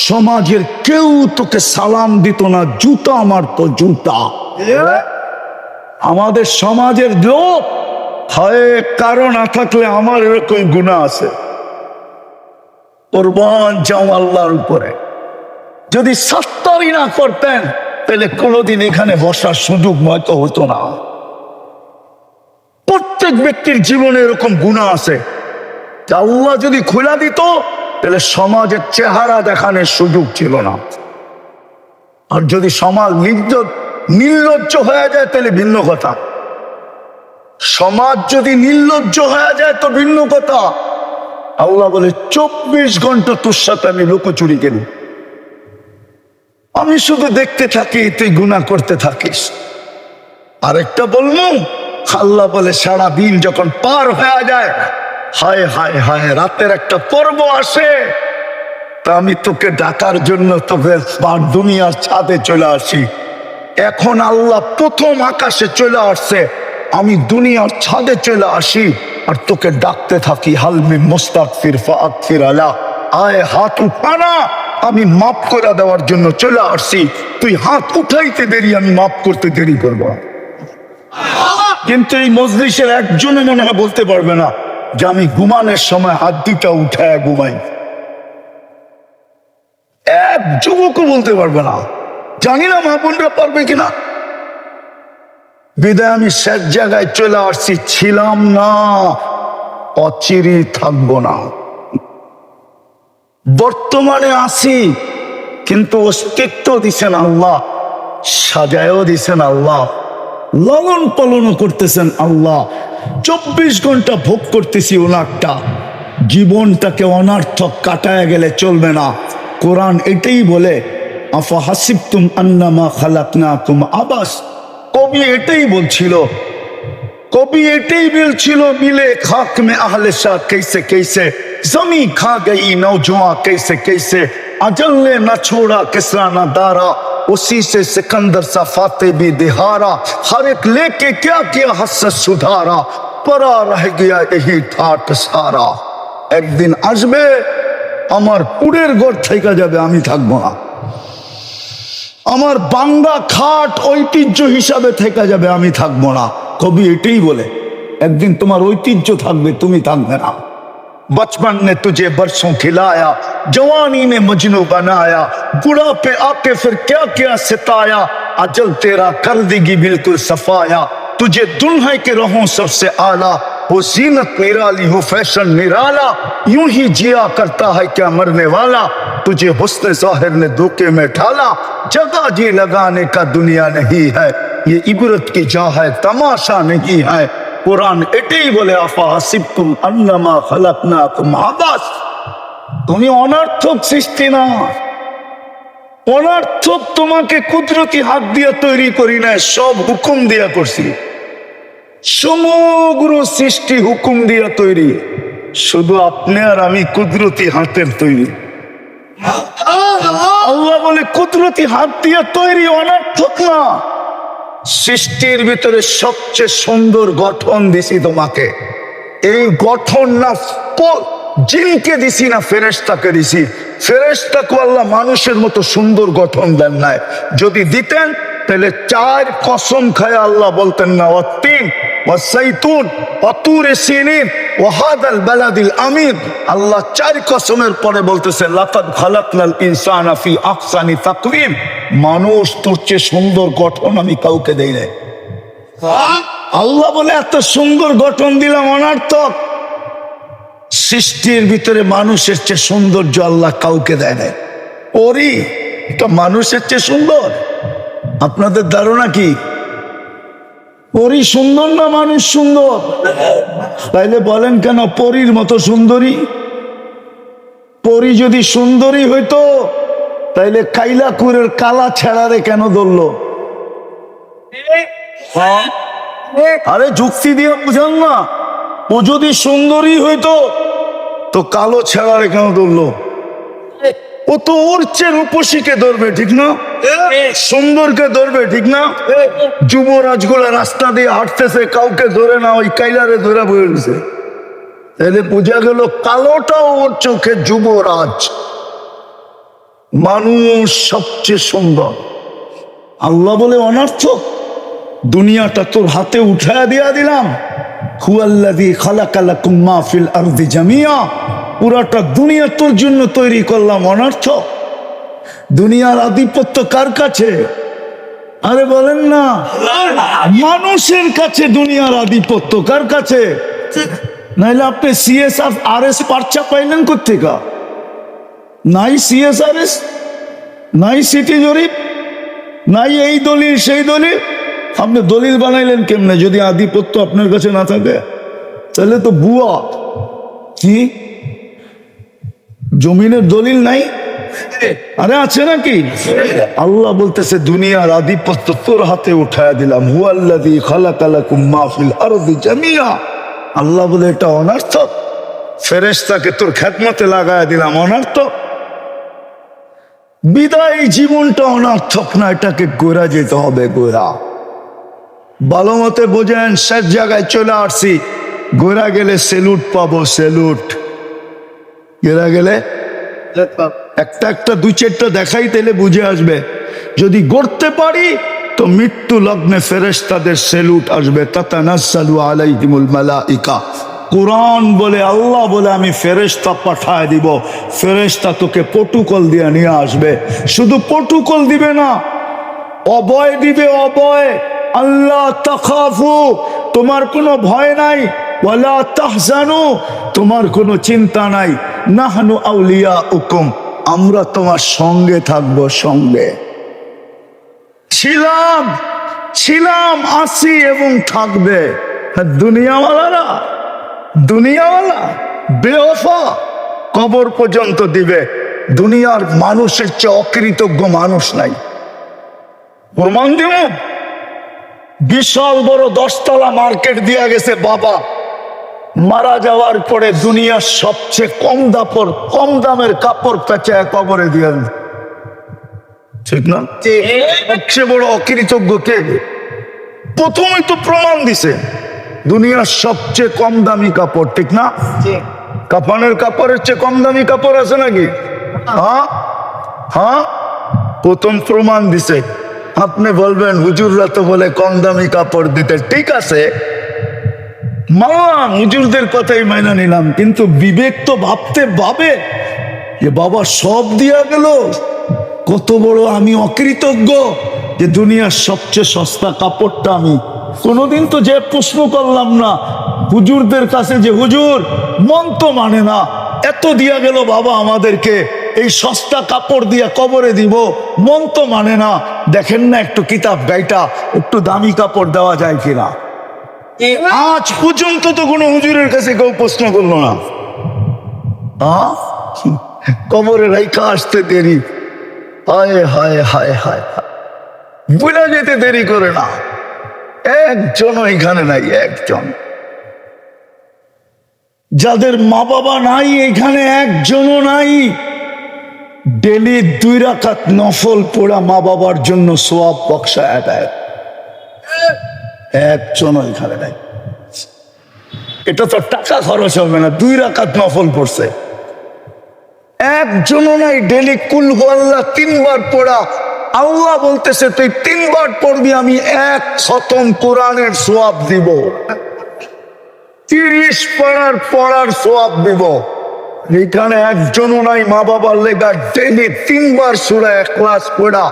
সমাজের কেউ তোকে সালাম দিত না, জুতা মারতো, জুতা। আমাদের সমাজের লোক হয় কারণ না থাকলে আমার এরকম গুনাহ আছে, কুরবান যাও আল্লাহর উপরে। যদি সাত্তারি না করতেন তাহলে কোনোদিন এখানে বসার সুযোগ হয়তো হতো না। প্রত্যেক ব্যক্তির জীবনে এরকম গুনাহ আছে, আল্লাহ যদি খোলা দিত তাহলে সমাজের চেহারা দেখানোর সুযোগ ছিল না। আর যদি সমাজ নির্লজ্জ হয়ে যায় তাহলে ভিন্ন কথা। সমাজ যদি নির্লজ্জ হয়ে যায় তো ভিন্ন কথা। আল্লাহ বলে 24 ঘন্টা তোর সাথে আমি লুকোচুরি করি, আমি শুধু দেখতে থাকি, তুই গুনাহ করতে থাকিস। আরেকটা বলবো, আল্লাহ বলে সারা দিন যখন পার হয়ে যায়, হায় হায় হায়, রাতের একটা পর্ব আসে, তা আমি তোকে ডাকার জন্য তোকে দুনিয়ার ছাদে চলে আসি। এখন আল্লাহ প্রথম আকাশে চলে আসছে, আমি দুনিয়ার ছাদে চলে আসি আর তোকে ডাকতে থাকি, হালমি মুস্তাগফির ফাগফির আলা, আয় হাত উঠানা, আমি মাফ করে দেওয়ার জন্য চলে আসছি। তুই হাত উঠাইতে দেরি, আমি মাফ করতে দেরি করবো। কিন্তু এই মজলিসের একজনে মনে হয় বলতে পারবে না যে আমি ঘুমানোর সময় হাত দুটা উঠায় ঘুমাই। এক যুবকও বলতে পারবে না। জানি না মা বোনরা পারবে কিনা। বিদায় আমি শেষ জায়গায় চলে আসছি, ছিলাম না, অচিরে থাকবো না। বর্তমানে আছি, কিন্তু অস্তিত্ব দিছেন আল্লাহ, সাজায়ও দিছেন আল্লাহ, লালন পালনও করতেছেন আল্লাহ। 24 ঘন্টা ভোগ করতেছি ওনারটা। জীবনটাকে অনার্থক কাটায় গেলে চলবে না। কোরআন এটাই বলে, আফা হাসিবতুম আন্নামা খালাকনাকুম আবাস। কবি এটাই বলছিল, মিলে খাক মে আহলে শাহ कैसे कैसे, जमी खा गई नौजवान कैसे कैसे, अजल ने न छोड़ा किसरा न दारा, उसी से सिकंदर सा फाते भी दिहारा, हर एक लेके क्या किया हसरत सुधारा, परा रह गया यही ठाट सारा। একদিন আসবে আমার কুড়ের ঘর থেকে যাবে, আমি থাকবো না। আমার বাংলা খাট ঐতিহ্য হিসাবে থেকে যাবে, আমি থাকবো না। কবি এটাই বলে, একদিন তোমার ঐতিহ্য থাকবে, তুমি থাকবে না। बचपन ने तुझे बरसों खिलाया, जवानी ने मजनू बनाया, बुढ़ापे आके फिर क्या क्या सिताया, अजल तेरा कर देगी बिल्कुल सफाया, तुझे दुल्हन के रहो सबसे आला, वो जीनत निराली हो फैशन निराला, यूं ही जिया करता है क्या मरने वाला, तुझे हुस्न ज़ाहिर ने धोखे में ढाला, जगह जी लगाने का दुनिया नहीं है, ये इबरत की जा है तमाशा नहीं है। কোরআন এটাই বলে, আফা হাসিবতুম আন্নামা খালাকনাকুম আবাস। তুমি অনর্থক সৃষ্টি না, অনর্থক তোমাকে কুদরতি হাত দিয়ে তৈরি করি না, সব হুকুম দিয়া করছি। সমগ্র সৃষ্টি হুকুম দিয়া তৈরি, শুধু আপনি আর আমি কুদরতি হাতের তৈরি। আল্লাহ বলে কুদরতি হাত দিয়ে তৈরি, অনর্থক না। সৃষ্টির ভিতরে সবচেয়ে সুন্দর গঠন দিছি তোমাকে। এই গঠন না জিনকে দিছি না ফেরেশতাকে দিছি। ফেরেশতাকে আল্লাহ মানুষের মতো সুন্দর গঠন দেন নাই। যদি দিতেন তাহলে 4 কসম খায় আল্লাহ বলতেন না, ওয়াত্তিন ওয়াসাইতুন ওয়াতুরে সিনিন ওয়াহাদাল বালাদিল আমিন। আল্লাহ 4 কসমের পরে বলতেছে, লাকাদ খালাকনাল ইনসানা ফি আহসানি তাকওয়িম। মানুষ তোর চেয়ে সুন্দর গঠন আমি কাউকে দেই নাই। আল্লাহ বলে এত সুন্দর গঠন দিলাম, অনর্থক। সৃষ্টির ভিতরে মানুষের চেয়ে সৌন্দর্য আল্লাহ কাউকে দেয় নাই। ওরই এটা মানুষের চেয়ে সুন্দর। আপনাদের ধারণা কি? পরী সুন্দর না মানুষ সুন্দর? তাইলে বলেন কেন পরীর মতো সুন্দরী? পরী যদি সুন্দরী হইতো তাইলে কাইলাকুরের কালা ছেড়ারে কেন ধরলো? আরে যুক্তি দিয়ে বুঝান না। ও যদি সুন্দরী হইতো তো কালো ছেড়ারে কেন ধরলো? ও তো ওর চেয়ে রূপসীকে ধরবে, ঠিক না? সুন্দরকে ধরবে, ঠিক না? যুবরাজগুলা রাস্তা দিয়ে হাঁটতেছে, কাউকে ধরে না, ওই কাইলারে ধরে বসে। তাহলে বোঝা গেল কালোটাও ওর চোখে যুবরাজ। মানুষ সবচেয়ে সুন্দর। আল্লাহ বলে অনর্থক, দুনিয়াটা তোর হাতে উঠায়া দিয়া দিলাম। হুয়াল্লাযী খালাকা লাকুম মা ফিল আরদি জামিয়া, পুরাটা দুনিয়া তোর জন্য তৈরি করলাম। অনর্থক, দুনিয়ার আধিপত্য কার কাছে? আরে বলেন না, মানুষের কাছে দুনিয়ার আধিপত্য। কার কাছে? নাইলে আপনি CSRS পার্চা পাইলেন কোথেকে? নাই CSRS, নাই সিটি জরিপ, নাই এই দলিল সেই দলিল। আপনি দলিল বানাইলেন কেমনে যদি আধিপত্য আপনার কাছে না থাকে? তাহলে তো বুয়া। কি জমিনের দলিল নাই? আরে আছে নাকি? আল্লাহ বলতেছে দুনিয়ার আধিপত্য তোর হাতে উঠায়া দিলাম। হুয়াল্লাযী খালাকা লাকুম মা ফিল আরদি জামিয়া। আল্লাহ বলে এটা অনর্থক, ফেরেশতাকে তোর খেদমতে লাগায়া দিলাম। অনর্থক, বিদায় জীবনটা অনর্থক না, এটাকে গোরা যেতে হবে। গোরা ভালো মতে বোঝেন, শেষ জায়গায় চলে আসছি। গোরা গেলে সেলুট পাবো, সেলুট। গোরা গেলে একটা একটা দুই চারটা দেখাই, তাহলে বুঝে আসবে। যদি গড়তে পারি তো মৃত্যু লগ্নে ফেরেশতাদের সেলুট আসবে। তাতানাজ্জালু আলাইহিমুল মালাইকা। কোরআন বলে, আল্লাহ বলে আমি ফেরেশতা পাঠায় দিব। ফেরেশতা তোকে প্রটোকল দিয়ে নিয়ে আসবে। শুধু প্রটোকল দিবে না, অভয় দিবে। অভয়, আল্লাহ তাখাফু, তোমার কোনো ভয় নাই। ওয়ালা তাহজানু, তোমার কোনো চিন্তা নাই। নাহনু আউলিয়াউকুম, আমরা তোমার সঙ্গে থাকবো। সঙ্গে ছিলাম, ছিলাম, আছি এবং থাকবে। দুনিয়াওয়ালারা, দুনিয়াওয়ালা বেওফা, কবর পর্যন্ত দিবে। দুনিয়ার মানুষের চেয়ে অকৃতজ্ঞ মানুষ নাই। প্রমাণ দিব। বিশাল বড় 10 তলা মার্কেট দিয়া গেছে বাবা। মারা যাওয়ার পরে দুনিয়ার সবচেয়ে কম দামের কাপড় পেঁচায় কবরে দিয়ে, ঠিক না? সবচেয়ে বড় অকৃতজ্ঞ কে? প্রথমেই তো প্রমাণ দিছে দুনিয়ার সবচেয়ে কম দামি কাপড়, ঠিক না? কাফনের কাপড়ের চেয়ে কম দামি কাপড় আছে নাকি? হ্যাঁ হ্যাঁ, প্রথম প্রমাণ দিছে। আপনি বলবেন হুজুররা তো বলে কম দামি কাপড় দিতে, ঠিক আছে মানলাম, হুজুরদের কথাই মাইনা নিলাম। কিন্তু বিবেক তো ভাবে যে বাবা সব দিয়া গেল, কত বড় আমি অকৃতজ্ঞ যে দুনিয়ার সবচেয়ে সস্তা কাপড়টা আমি কোনোদিন তো যে প্রশ্ন করলাম না হুজুরদের কাছে যে হুজুর মন তো মানে না, এত দিয়া গেল বাবা আমাদেরকে, এই সস্তা কাপড় দিয়া কবরে দিব, মন তো মানে না, দেখেন না একটু কিতাব গাইটা একটু দামি কাপড় দেওয়া যায় কিনা। আজ পর্যন্ত তো কোনো হুজুরের কাছে কেউ প্রশ্ন করলো না। কবরে রাইখা আসতে দেরি, হায় হায় হায় হায়, বুঝা যেতে দেরি করে না। একজন এখানে নাই, একজন। যাদের মা বাবা নাই এখানে একজনও নাই। ডেলি 2 রাকাত নফল পড়া মা বাবার জন্য সওয়াব বক্সায় দেয়, একজনও এখানে নাই। এটা তো টাকা খরচ হবে না, 2 রাকাত নফল পড়ছে, একজনও নাই। ডেলি কুল হু আল্লাহ 3 বার পড়া। আল্লাহ বলতেছে তুই 3 বার পড়বি, আমি 1 খতম কোরআনের সওয়াব দিব, 30 পড়ার সওয়াব দিব। এখানে একজনও নাই মা বাবার লেগা ডেলি 3 বার সূরা ইখলাস পড়া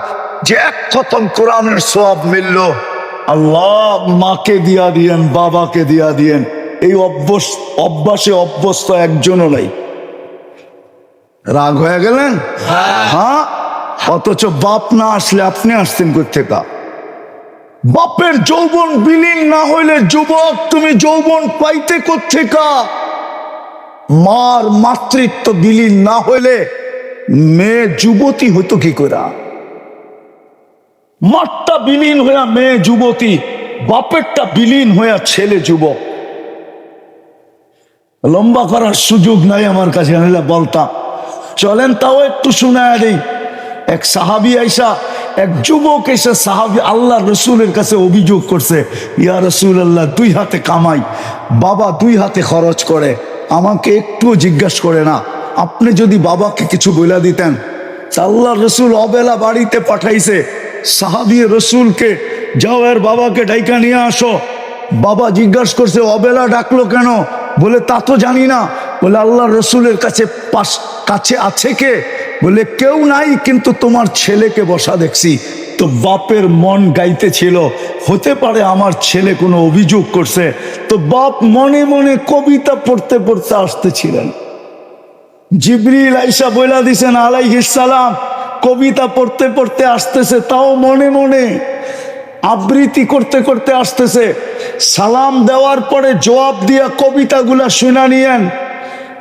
যে 1 খতম কোরআনের সওয়াব মিলল। আল্লাহ মাকে দিয়া দিয়েন, বাবাকে দিয়া দিয়েন, এই অভ্যাসে অভ্যস্ত একজনও নাই। রাগ হয়ে গেলেন? হ্যাঁ, অথচ বাপ না আসলে আপনি আসতেন কোথেকে? বাপের যৌবন বিলীন না হইলে যুবক তুমি যৌবন পাইতে কোত্থেকা? মার মাতৃত্ব বিলীন না হইলে মেয়ে যুবতী হতো কি করে? মারটা বিলীন হইয়া মেয়ে যুবতী, বাপেরটা বিলীন হইয়া ছেলে যুবক। লম্বা করার সুযোগ নাই আমার কাছে, নাহলে বলতাম। চলেন তাও একটু শোনায় দেই। এক সাহাবী আইসা, এক যুবক এসে সাহাবী আল্লাহ রসুলের কাছে অভিযোগ করছে, ইয়া রাসূলুল্লাহ, 2 হাতে কামাই, বাবা 2 হাতে খরচ করে, আমাকে একটুও জিজ্ঞাসা করে না, আপনি যদি বাবাকে কিছু বইলা দিতেন। আল্লাহ রসুল অবেলা বাড়িতে পাঠাইছে সাহাবী রসুলকে, যাও এর বাবাকে ডাইকা নিয়ে আসো। বাবা জিজ্ঞাসা করছে, অবেলা ডাকলো কেন? বলে তা তো জানি না। বলে আল্লাহ রসুলের কাছে কাছে আছে কে? বলে কেউ নাই, কিন্তু তোমার ছেলেকে বসা দেখছি। তো বাপের মন গাইতেছিল, হতে পারে আমার ছেলে কোনো অভিযোগ করছে। তো বাপ মনে মনে কবিতা পড়তে পড়তে আসতেছিলেন। জিবরিল আইসা বইলা দিছেন আলাইহিস সালাম, কবিতা পড়তে পড়তে আসতেছে, তাও মনে মনে আবৃত্তি করতে করতে আসতেছে। সালাম দেওয়ার পরে জবাব দিয়া কবিতাগুলা শুনা নিয়েন।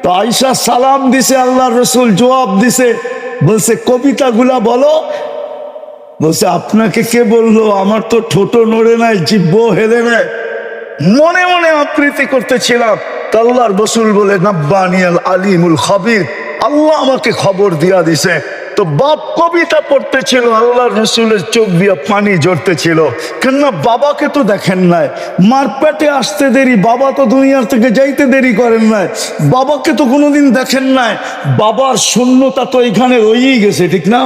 তো আইসা সালাম দিছে, আল্লাহ রসুল জবাব দিছে, বলছে কবিতাগুলা বলো। বলছে আপনাকে কে বললো? আমার তো ঠোঁট নড়ে নাই, জিহ্ব হেলে নাই, মনে মনে আবৃত্তি করতেছিলাম। আল্লাহর রসুল বলে, নাব্বানিয়াল আলিমুল খাবির, আল্লাহ আমাকে খবর দিয়া দিছে। তো বাপ কবিতা পড়তেছিল, আল্লাহ রসুলের চোখ দিয়া পানি ঝরতেছিল। কেননা বাবাকে তো দেখেন নাই, মার পেটে আসতে দেরি, বাবা তো দুনিয়ার থেকে যাইতে দেরি করেন নাই, বাবাকে তো কোনোদিন দেখেন নাই, বাবার শূন্যতা তো এখানে রয়েই গেছে, ঠিক না?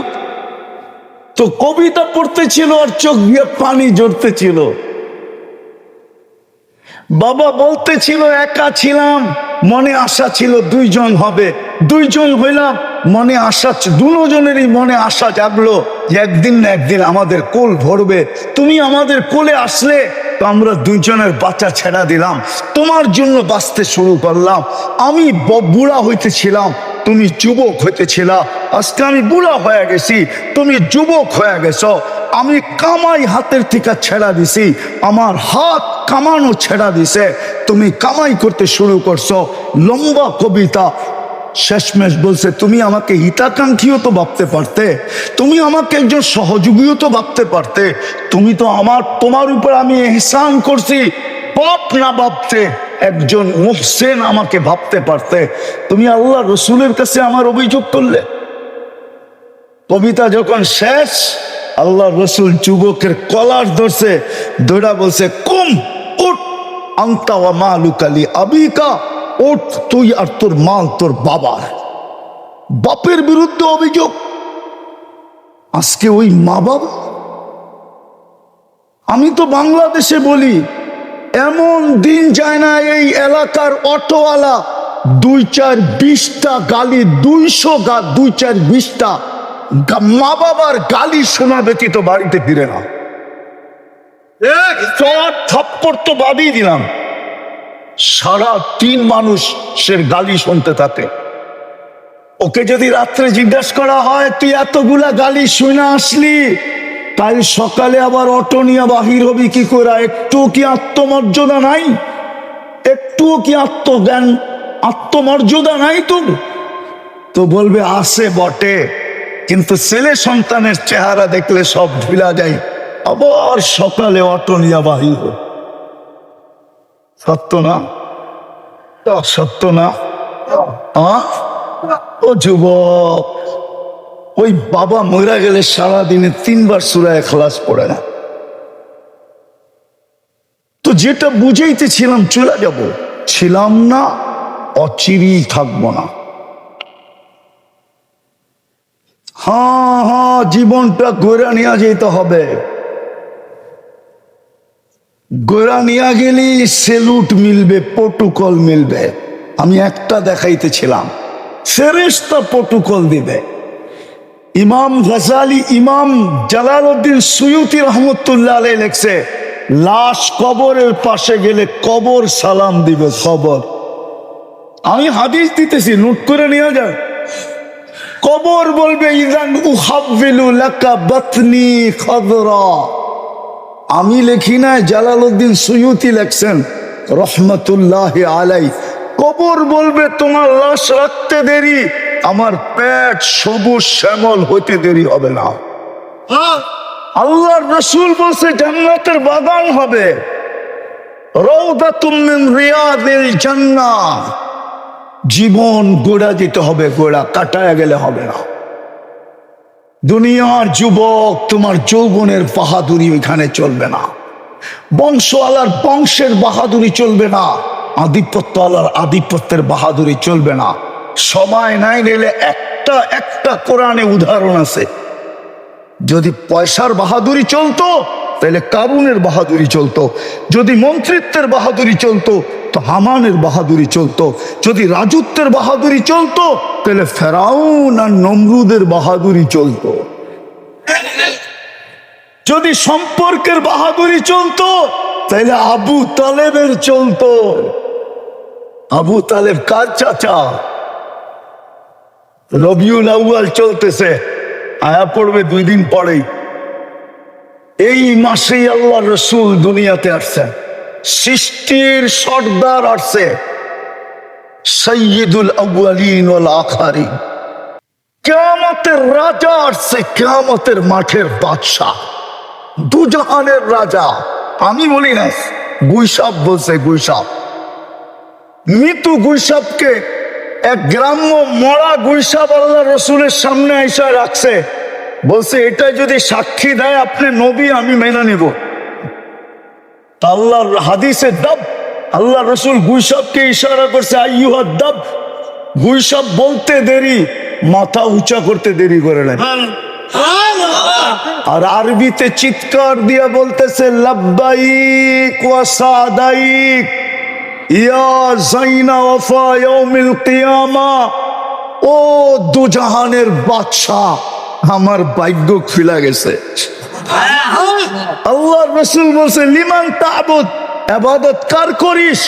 তো কবিতা পড়তেছিল আর চোখ দিয়ে পানি ঝরতেছিল। বাবা বলতেছিল, একা ছিলাম, মনে আশা ছিল 2 জন হবে, 2 জন হইলাম, মনে আশা, দুজনেরই মনে আশা জাগলো যে একদিন না একদিন আমাদের কোল ভরবে। তুমি আমাদের কোলে আসলে, তো আমরা 2 জনের বাচ্চা ছেড়া দিলাম, তোমার জন্য বাঁচতে শুরু করলাম। আমি বুড়া হইতেছিলাম, তুমি যুবক হইতেছিলা, আজকে আমি বুড়া হয়ে গেছি, তুমি যুবক হয়ে গেছো। আমি কামাই হাতের থেকে ছেড়া দিছি, আমার হাত কামানো ছেড়া দিছে, তুমি কামাই করতে শুরু করছো। লম্বা কবিতা। শেষমেশ বলছে, তুমি আমাকে হিতাকাঙ্ক্ষীও তো ভাবতে পারতে, তুমি আমাকে একজন সহযোগীও তো ভাবতে পারতে, তুমি তো তোমার উপর আমি এহসান করছি, পাপ না ভাবতে একজন মুহসিন আমাকে ভাবতে পারতে। তুমি আল্লাহ রসুলের কাছে আমার অভিযোগ করলে। কবিতা যখন শেষ, আল্লাহ রসুল যুবকের কলার ধরছে, ধরা বলছে, কুম উঠ, আনতা ওয়া মালুকা লি আবিকা, উঠ, তুই আর তোর মাল তোর বাবার। বাপের বিরুদ্ধে অভিযোগ। আজকে ওই মা বাবা, আমি তো বাংলাদেশে বলি, এমন দিন যায় না এই এলাকার অটোওয়ালা 2-4-20টা গালি, 200-2-4-20টা মা বাবার গালি শোনা ব্যতীত বাড়িতে ফিরে না। থাপ্পড় তো বাদই দিলাম, সারা দিন মানুষের গালি শুনতে থাকে। ওকে যদি রাত্রে জিজ্ঞাসা করা হয়, তুই এতগুলা গালি শুনে আসলি, কাল সকালে আবার অটো নিয়ে বাহির হবি কি করে? একটুও কি আত্মমর্যাদা নাই? একটুও কি আত্মজ্ঞান, আত্মমর্যাদা নাই তোর? তো বলবে আছে বটে, কিন্তু ছেলে সন্তানের চেহারা দেখলে সব ভুলা যায়, আবার সকালে অটো নিয়ে বাহির। সত্য না? সত্য না? ও যুবক, ওই বাবা মরে গেলে সারাদিনে 3 বার সূরা ইখলাস পড়ে না। তো যেটা বুঝাইতেছিলাম, চলে যাব, ছিলাম না, অচিরেই থাকবো না। হ্যাঁ, জীবনটা গড়া নিয়ে যেতে হবে। গড়া নিয়ে গেলে সেলুট মিলবে, প্রোটোকল মিলবে। আমি একটা দেখাইতেছিলাম, ফেরেশতা প্রোটোকল দিবে। ইমাম গজালি, ইমাম জালালউদ্দিন সুয়ুতি রহমতুল্লাহ আলাইহি লেখছে, লাশ কবরের পাশে গেলে কবর সালাম দিবে। কবর, আমি হাদিস দিতেছি, নোট করে নিয়ে যান। কবর বলবে, ইযান উহাব্বিলু লাকা বাতনি খাদরা, আমি লিখি না, জালালউদ্দিন সুয়ুতি লেখছেন রহমতুল্লাহ আলাই। কবর বলবে তোমার লাশ রাখতে দেরি, আমার পেট সবুজ শ্যামল হইতে দেরি হবে না। আল্লাহর রাসূল বলছে জান্নাতের বাগান হবে, রাউদাতুম মিন রিয়াদিল জান্নাহ। জীবন গোড়া দিতে হবে, গোড়া কাটায় গেলে হবে না। দুনিয়ার যুবক, তোমার যৌবনের বাহাদুরি ওইখানে চলবে না, বংশওয়ালার বংশের বাহাদুরি চলবে না, আধিপত্য আলার আধিপত্যের বাহাদুরি চলবে না। সময় নাই নিলে একটা একটা কোরআনে উদাহরণ আছে। যদি পয়সার বাহাদুরি চলতো তাহলে কারুনের বাহাদুরি চলতো, যদি মন্ত্রিত্বের বাহাদুরি চলতো তো হামানের বাহাদুরি চলতো, যদি রাজত্বের বাহাদুরি চলতো তাহলে ফেরাউন আর নমরুদের বাহাদুরি চলতো, যদি সম্পর্কের বাহাদুরি চলতো তাহলে আবু তালেবের চলতো। আবু তালেব কার চাচা? রবিউল আউয়াল চলতেছে, আয়া পড়বে 2 দিন পরেই। এই মাসেই আল্লাহ রসুল দুনিয়াতে আসছেন, সৃষ্টির সর্দার আসছে, সাইয়্যিদুল আউয়ালিন ওয়াল আখিরিন। কিয়ামতের রাজা আসছে, কিয়ামতের মাঠের বাদশা, দুজাহানের রাজা। আমি বলি না, গুইসাপ বলছে, গুইসাপ। মৃত্যু গুইসাপকে এক গ্রাম্য মরা গুইসাপ আল্লাহ রসুলের সামনে আইসা রাখছে, বলছে এটা যদি সাক্ষী দেয় আপনি নবী, আমি মেনে নিব। আল্লাহর হাদিসে দাব, আল্লাহ রসুল গুইসাপকে ইশারা করছে, আইয়ুহাদ দাব। গুইসাপ বলতে দেরি, মাথা উঁচা করতে দেরি করে নাই। আর আরবিতে চিৎকার দিয়া বলতেছে, লাব্বাইক ওয়া সাদাইক ইয়া যাইনা ওয়াফা ইয়াউমিল কিয়ামা। ও দুজাহানের বাদশা, আমার ভাগ্য খুলে গেছে। আল্লাহর রাসূল বলছে, লিমান তা'বুদ, ইবাদত কার করিস?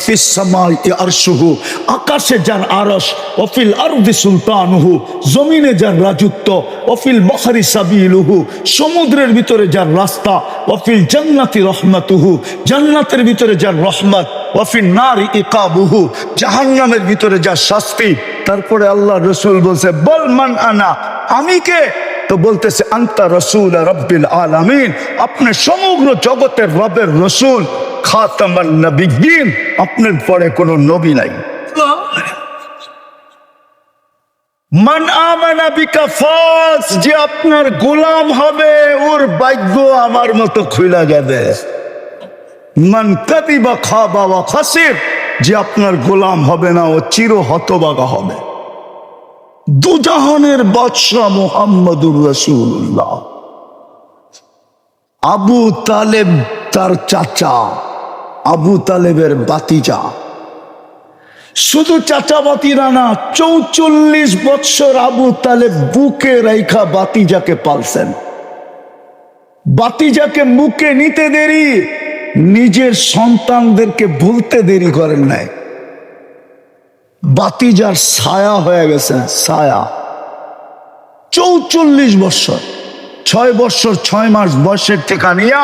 ফিস সামাই আরশুহু, আকাশে যার আরশ, ওয়াফিল আরদি সুলতানুহু, জমিনে যার রাজত্ব, ওয়াফিল বাহরি সাবিলুহু, সমুদ্রের ভিতরে যার রাস্তা, ওয়াফিল জান্নাতি রহমাতুহু, জান্নাতের ভিতরে যার রহমত, ওয়াফিন নারি ইকাবুহু, জাহান্নামের ভিতরে যার শাস্তি। তারপরে আল্লাহ রাসূল বলছে, বল মান আনা, আমি কে? তো বলতেছে, আনতা রাসূল রাব্বিল আলামিন, আপনি সমগ্র জগতের রবের রাসূল, খাতামান নবিয়্যিন, আপনার পরে কোনো নবী নাই। মান আমানা বিকা ফাস, যে আপনার গোলাম হবে ওর ভাগ্য আমার মতো খুলে যাবে। মান কাদিবা খাবা ওয়া খাসির, যে আপনার গোলাম হবে না ও চির হতভাগা হবে। দুজাহানের বাদশা মুহাম্মদুর রাসূলুল্লাহ। আবু তালেব তার চাচা, আবু তালেবের বাতিজা। শুধু চাচা বাতিরা না, 44 বৎসর আবু তালেব বুকে রাইখা বাতিজাকে পালছেন। বাতিজাকে বুকে নিতে দেরি, নিজের সন্তানদেরকে ভুলতে দেরি করেন নাই। বাতিজার ছায়া হয়ে গেছেন, ছায়া। 44 বৎসর, 6 বৎসর 6 মাস বয়সের থেকে নিয়া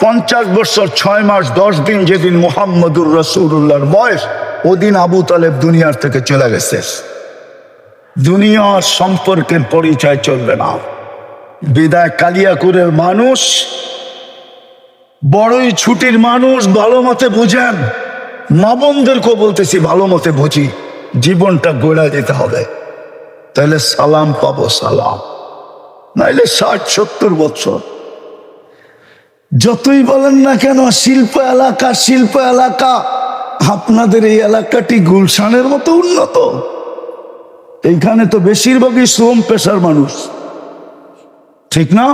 50 বৎসর 6 মাস 10 দিন যেদিন মুহাম্মদুর রাসূলুল্লাহর বয়স, ওদিন আবু তালেব দুনিয়ার থেকে চলে গেছে। দুনিয়ার সম্পর্কের পরিচয় চলবে না। বিদায় কালিয়াকুরের মানুষ, বড়ই ছুটির মানুষ, ভালো মতে বুঝেন। মা বোনদেরকেও বলতেছি, ভালো মতে বুঝি, জীবনটা গড়া যেতে হবে, তাহলে সালাম পাবো, সালাম। নাইলে 60-70 বছর যতই বলেন না কেন, শিল্প এলাকা, শিল্প এলাকা। আপনাদের এই এলাকাটি গুলশানের মতো উন্নত? এইখানে তো বেশিরভাগই শ্রম পেশার মানুষ, ঠিক না?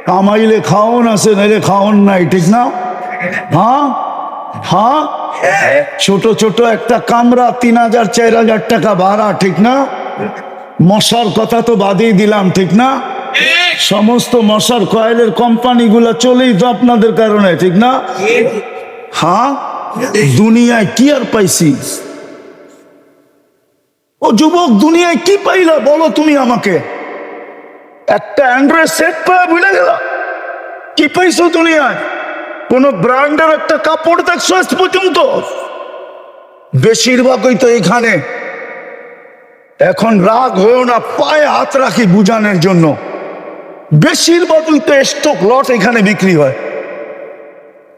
কামাইলে খাওন আছে, নাইলে খাওন নাই, ঠিক না? হ্যাঁ হ্যাঁ, ছোট ছোট একটা কামরা 3000-4000 টাকা ভাড়া, ঠিক না? মশার কথা তো বাদেই দিলাম, ঠিক না? সমস্ত মশার কয়েলের কোম্পানিগুলো চলেই তো আপনাদের কারণে, ঠিক না? হ্যাঁ, দুনিয়ায় কি আর পাইছি? ও যুবক, দুনিয়ায় কি পাইলা বলো তুমি আমাকে? একটা অ্যান্ড্রয়েড সেট পাওয়া ভুলে গেল, কি পাইছো দুনিয়ায়? কোন ব্র্যান্ডের একটা কাপড় দেখছো আজ পর্যন্ত? বেশিরভাগই তো এখানে। এখন রাগ হয়েও না, পায়ে হাত রাখি বুঝানোর জন্য। বেশিরভাগই তো স্টক লট এখানে বিক্রি হয়,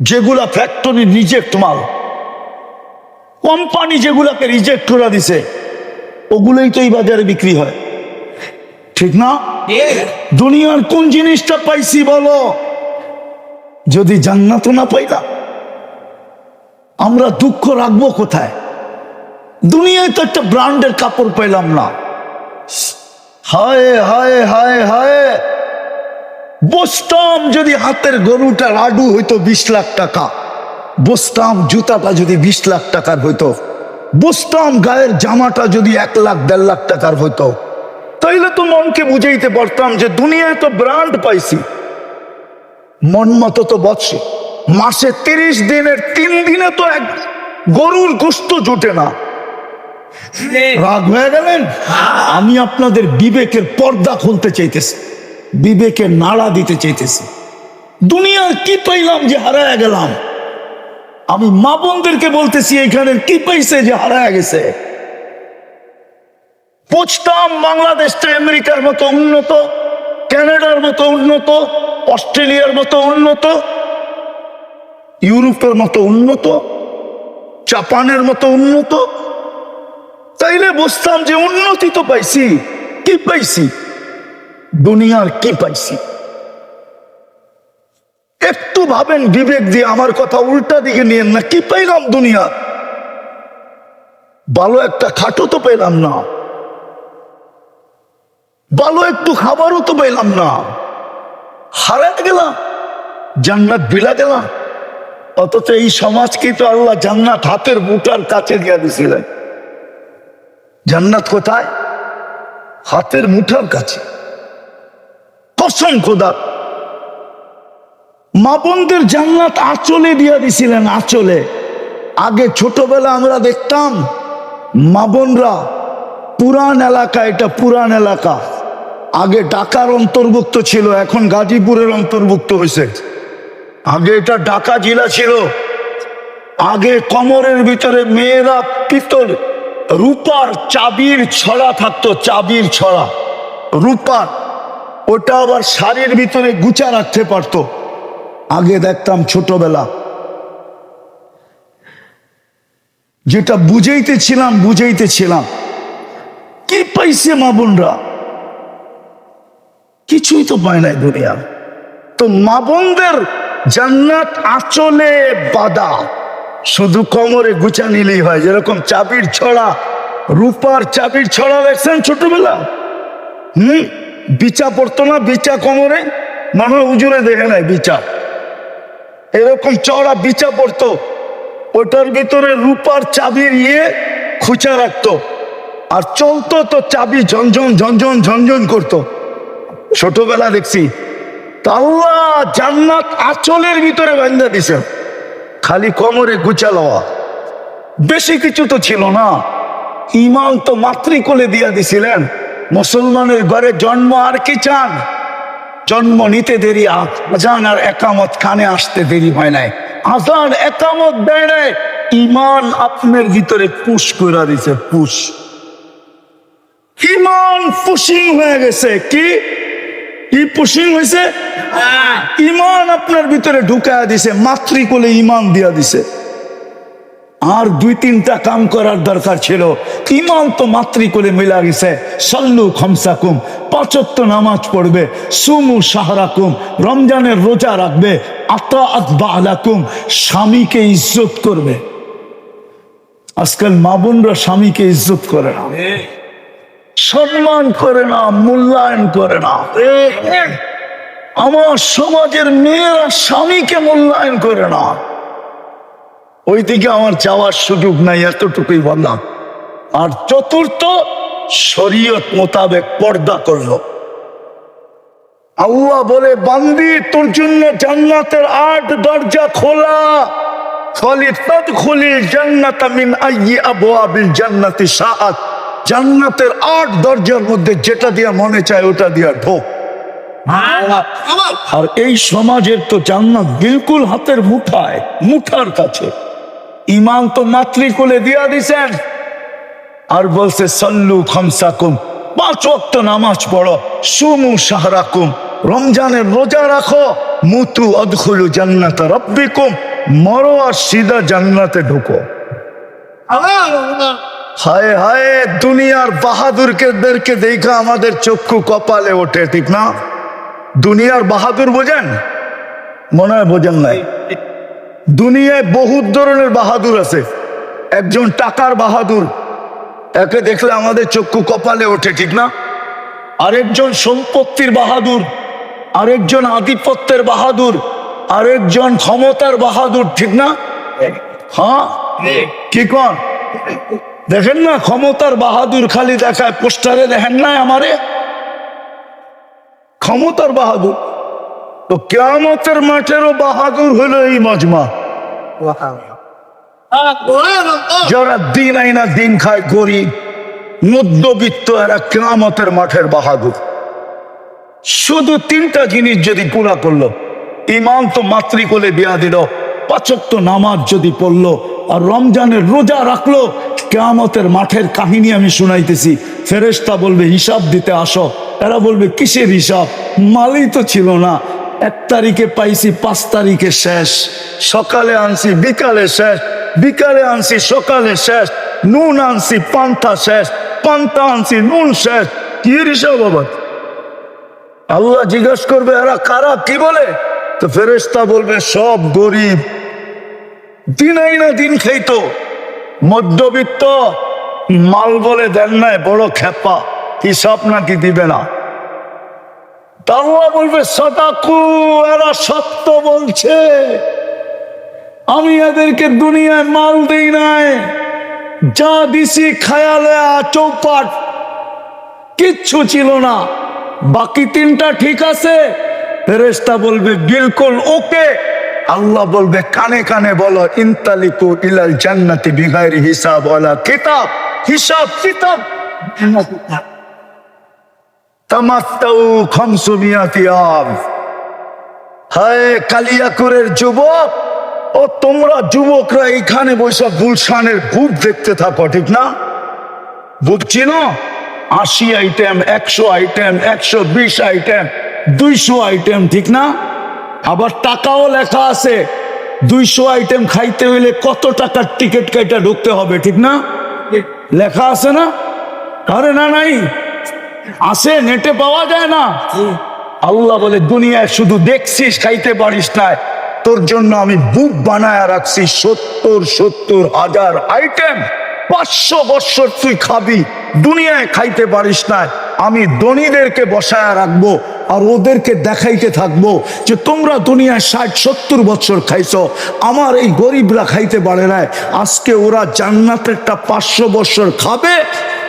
যেগুলা ফ্যাক্টরি রিজেক্ট মাল, কোম্পানি যেগুলাকে রিজেক্ট করে দিছে, ওগুলোই তো এই বাজারে বিক্রি হয়, ঠিক না? দুনিয়ার কোন জিনিসটা পাইছি বলো, যদি জান্নাত না পাইলাম আমরা দুঃখ রাখবো কোথায়? দুনিয়ায় তো একটা ব্র্যান্ডের কাপড় পেলাম না। হায় হায় হায় হায়, বসতাম যদি হাতের গরুটা লাডু হইতো 20 লাখ টাকা, বসতাম জুতাটা যদি 20 লাখ টাকার হইতো, বসতাম গায়ের জামাটা যদি 1 লাখ 1.5 লাখ টাকার হইতো, তাইলে তো মনকে বুঝাইতে পারতাম যে দুনিয়ায় তো ব্র্যান্ড পাইছি। মন মতো তো বৎসে মাসে 30 দিনের 3 দিনে তো এক গরুর গোস্ত জোটে না। রাগ হয়ে গেলেন? আমি আপনাদের বিবেকের পর্দা খুলতে চাইতেছি, বিবেকের নাড়া দিতে চাইতেছি। দুনিয়ার কি পাইলাম যে হারায় গেলাম? আমি মা বোনদেরকে বলতেছি, এখানের কি পাইছে যে হারায় গেছে? বুঝতাম বাংলাদেশটা আমেরিকার মতো উন্নত, কানাডার মতো উন্নত, অস্ট্রেলিয়ার মতো উন্নত, ইউরোপের মতো উন্নত, জাপানের মতো উন্নত, তাইলে বুঝতাম যে উন্নতি তো পাইছি। কি পাইছি? দুনিয়ার কি পাইছি? একটু ভাবেন বিবেক দিয়ে, আমার কথা উল্টা দিকে নিয়েন না। কি পাইলাম দুনিয়া? ভালো একটা খাটও তো পেলাম না, ভালো একটু খাবারও তো পেলাম না, হারাতে গেলাম, জান্নাত বিলা গেলাম। অথচ এই সমাজকে তো আল্লাহ জান্নাত হাতের মুঠার কাছে দিয়ে দিয়েছিলেন। জান্নাত কোথায়? হাতের মুঠার কাছে। কসম খোদা, মা বোনদের জান্নাত আঁচলে দিয়ে দিছিলেন, আঁচলে। আগে ছোটবেলা আমরা দেখতাম মা বোনরা পুরান এলাকা, এটা পুরান এলাকা, আগে ঢাকার অন্তর্ভুক্ত ছিল, এখন গাজীপুরের অন্তর্ভুক্ত হয়েছে। আগে এটা ঢাকা জেলা ছিল। আগে কমরের ভিতরে মেয়েরা পিতল রূপার চাবির ছড়া থাকতো, চাবির ছড়া রূপার, ওটা আবার শাড়ির ভিতরে গুছা রাখতে পারতো। আগে দেখতাম ছোটবেলা, যেটা বুঝাইতেছিলাম। কি পাইছে মা বোনরা? কিছুই তো পায় নাই দুনিয়া। তো মা বোনদের জান্নাত আঁচলে বাঁধা, শুধু কোমরে গুছা নিলেই হয়। যেরকম চাবির ছড়া, রূপার চাবির ছড়া দেখছেন ছোটবেলা? বিচা পড়তো না, বিচা কোমরে, মনে উজুরে দেখে নাই বিচা, এরকম চড়া বিচা পড়তো, ওটার ভিতরে রূপার চাবির খুঁচা রাখতো, আর চলতো তো চাবি ঝনঝন ঝনঝন ঝনঝন করতো। ছোটবেলা দেখছি। আল্লাহ জান্নাত আঁচলের ভিতরে বাঁধা দিছে, খালি কোমরে গুছা লওয়া, বেশি কিছু তো ছিল না। ইমান তো মাতৃকোলে দিয়া দিছিলেন। মুসলমানের ঘরে জন্ম, আর কি চান? জন্ম নিতে দেরি, আজান আর একামত কানে আসতে দেরি হয় নাই। আজান একামত দেয় নাই, ইমান আপনার ভিতরে পুশ করে দিছে, পুশ। ইমান পুশিং হয়ে গেছে। কি পুশিং হয়েছে? ইমান আপনার ভিতরে ঢুকায়া দিছে, মাতৃকোলে ইমান দিয়া দিছে। আর 2-3টা কাম করার দরকার ছিল, ইমান তো মাতৃকোলে মিলা গেছে। সল্লু খামসাকুম, 5 ওয়াক্ত নামাজ পড়বে, সুমু শাহরাকুম, রমজানের রোজা রাখবে, আতাআত বালাকুম, স্বামীকে ইজ্জত করবে। আজকাল মা বোনরা স্বামীকে ইজ্জত করে না, সম্মান করে না, মূল্যায়ন করে না। আমার সমাজের মেয়েরা স্বামীকে মূল্যায়ন করে না। ওইদিকে আমার যাওয়ার সুযোগ নাই, এতটুকুই বললাম। আর চতুর্থ, শরীয়ত মোতাবেক পর্দা করলো। আল্লাহ বলে, বান্দি তোর জন্য জান্নাতের 8 দরজা খোলা, ফালিতাদখুলিল জান্নাতা মিন আইয়ি আবওয়াবিল জান্নাতি শাআত। জান্নাতের 8 দরজার মধ্যে যেটা দিয়া মনে চায় ওটা দিয়া ঢোক। আর এই সমাজের তো জান্নাত বিলকুল হাতের মুঠায়, মুঠার কাছে। ইমান তো মাতৃকুলে দিয়া দিছেন, আর বলছে সল্লু খামসাকুম, 5 ওয়াক্ত নামাজ পড়ো, সুমু শাহরাকুম, রমজানের রোজা রাখো, মুতু আদখুলু জান্নাত রাব্বিকুম, মরো আর সিধা জান্নাতে ঢুকো। হায় হায়, দুনিয়ার বাহাদুরদেরকে দেখা আমাদের চক্ষু কপালে ওঠে, ঠিক না? দুনিয়ার বাহাদুর বোঝেন? মনে হয় বোঝেন নাই। দুনিয়ায় বহুত ধরনের বাহাদুর আছে। একজন টাকার বাহাদুর, একে দেখলে আমাদের চক্ষু কপালে ওঠে, ঠিক না? আরেকজন সম্পত্তির বাহাদুর, আরেকজন আধিপত্যের বাহাদুর, আরেকজন ক্ষমতার বাহাদুর, ঠিক না? হ্যাঁ, কি কন? দেখেন না ক্ষমতার বাহাদুর খালি দেখায় পোস্টারে, দেখেন না আমারে ক্ষমতার বাহাদুর। তো কিয়ামতের মাঠেরও বাহাদুর হলো এই মজমা। যারা দিন আইনা দিন খায়, গরিব মধ্যবিত্ত, এরা কিয়ামতের মাঠের বাহাদুর। শুধু 3টা জিনিস যদি পুরা করলো, ইমান তো মাতৃকুলে বিয়া দিল, 5 ওয়াক্ত নামাজ যদি পড়লো, আর রমজানের রোজা রাখলো, কিয়ামতের মাঠের কাহিনী আমি শুনাইতেছি। ফেরেশতা বলবে হিসাব দিতে আসো। এরা বলবে কিসের হিসাব? মালই তো ছিল না। 1 তারিখে পাইছি, 5 তারিখে শেষ, সকালে আনছি বিকালে শেষ, বিকালে আনছি সকালে শেষ, নুন আনছি পান্তা শেষ, পান্তা আনছি নুন শেষ। কি হিসাব আবার? আল্লাহ জিজ্ঞেস করবে এরা কারা, কি বলে? তো ফেরেশতা বলবে সব গরিব, দিন আইনা দিন খাইতো, মধ্যবিত্ত, মাল বলে দেন নাই, বড় খেপা, হিসাব নাকি দিবে না। আল্লাহ বলবে সাদাকু, এরা সত্য বলছে, আমি এদেরকে দুনিয়ায় মাল দেই নাই, যা দিছি খায়ালে চৌপাট, কিচ্ছু ছিল না। বাকি 3টা ঠিক আছে? ফেরেশতা বলবে বিলকুল ওকে। আল্লাহ বলবে কানে কানে বলো ইনতালিকু ইলাল জান্নাতি বিগাইরি হিসাব ওয়ালা কিতাব, হিসাব কিতাব। তামাত্তাউ 500 ইয়াম। হায় কালিয়াকুরের যুবক, ও তোমরা যুবকরা এখানে বসে গুলশানের ভূত দেখতে থাকো, ঠিক না? ভূত চিনো? 80 আইটেম, 100 আইটেম, 120 আইটেম, 200 আইটেম, ঠিক না? আবার টাকাও লেখা আছে, 200 আইটেম খাইতে হইলে কত টাকার টিকিট কাইটা ঢুকতে হবে, ঠিক না? লেখা আছে না? আরে না, নাই আছে, নেটে পাওয়া যায় না। আল্লাহ বলে দুনিয়ায় শুধু দেখছিস, খাইতে পারিস না, তোর জন্য আমি বুক বানায় রাখছি 70,000 আইটেম। 500 বছর তুই খাবি, দুনিয়ায় খাইতে পারিস না, আমি ধনীদেরকে বসায় রাখবো, আর ওদেরকে দেখাইতে থাকবো যে তোমরা দুনিয়ায় 60-70 বছর খাইছো, আমার এই গরিবরা খাইতে পারে না। আজকে ওরা জান্নাতেরটা 500 বছর খাবে,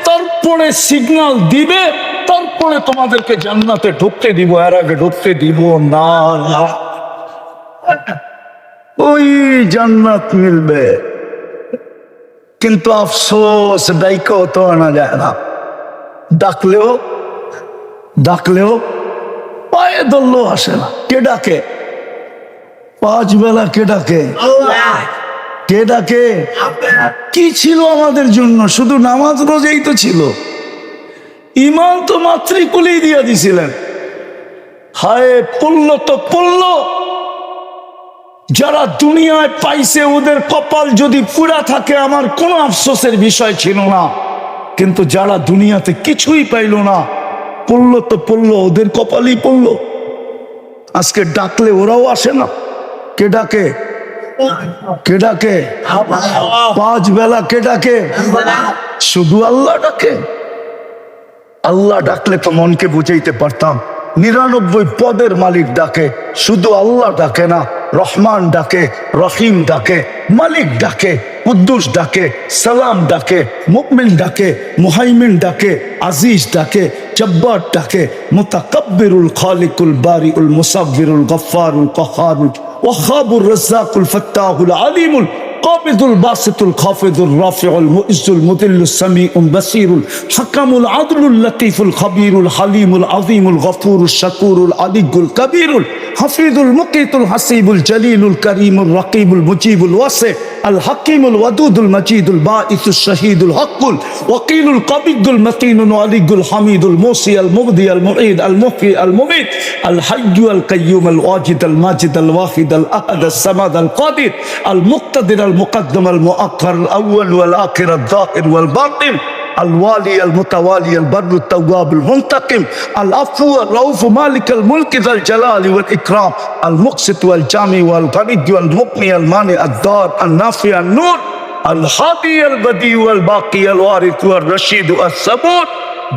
তারপরে সিগন্যাল দিবে, তারপরে তোমাদেরকে জান্নাতে ঢুকতে দিব, এর আগে ঢুকতে দিব না। ওই জান্নাত মিলবে, কিন্তু আফসোস ডাইকেও তো আনা যায় না। ডাকলেও পায়ে ধরলেও আসে না। কে ডাকে? 5 বেলা কে ডাকে? কে ডাকে? কি ছিল আমাদের জন্য? শুধু নামাজ রোজাই তো ছিল। ইমান তো মাতৃকুলেই দিয়া দিছিলেন। হায় পড়ল তো পড়ল, যারা দুনিয়ায় পাইছে ওদের কপাল যদি পুরা থাকে আমার কোনো আফসোসের বিষয় ছিল না, কিন্তু যারা দুনিয়াতে কিছুই পাইল না, পড়লো তো পড়লো, ওদের কপালই পড়লো। আজকে ডাকলে ওরাও আসে না। কে ডাকে? কে ডাকে? 5 বেলা কে ডাকে? শুধু আল্লাহ ডাকে। আল্লাহ ডাকলে তো মনকে বুঝাইতে পারতাম। 99 পদের মালিক ডাকে, শুধু আল্লাহ ডাকে না। রহমান ডাকে, রহিম ডাকে, মালিক ডাকে, কুদ্দুস ডাকে, সালাম ডাকে, মুমিন ডাকে, মুহাইমিন ডাকে, আজিজ ডাকে, জব্বার ডাকে, মুতাকাব্বিরুল খালিকুল বারিউল মুসাব্বিরুল গফফারুল কাহ্হারুল ওয়াহাবুর রাজ্জাকুল ফাত্তাহুল আলিমুল القابض الباسط الخافض الرافع المؤز المذل السميع البصير الحكم العدل اللطيف الخبير الحليم العظيم الغفور الشكور العلي الكبير الحفيظ المقيت الحسيب الجليل الكريم الرقيب المجيب الواسع الحكيم الودود المجيد الباعث الشهيد الحق الوكيل القبيض المتين العلي الحميد الموصي المبدي المعيد المحيي المميت الحي القيوم الواجد الماجد الواحد الأحد الصمد القادر المقتدر المقدم المؤخر الأول والآخر الظاهر والباطن الوالي المتوالي البر التواب المنتقم العفو الرؤوف مالك الملك ذا الجلال والإكرام المقسط والجامع والغني والمغني المانع الدار النافع النور الهادي البديع والباقي الوارث والرشيد الصبور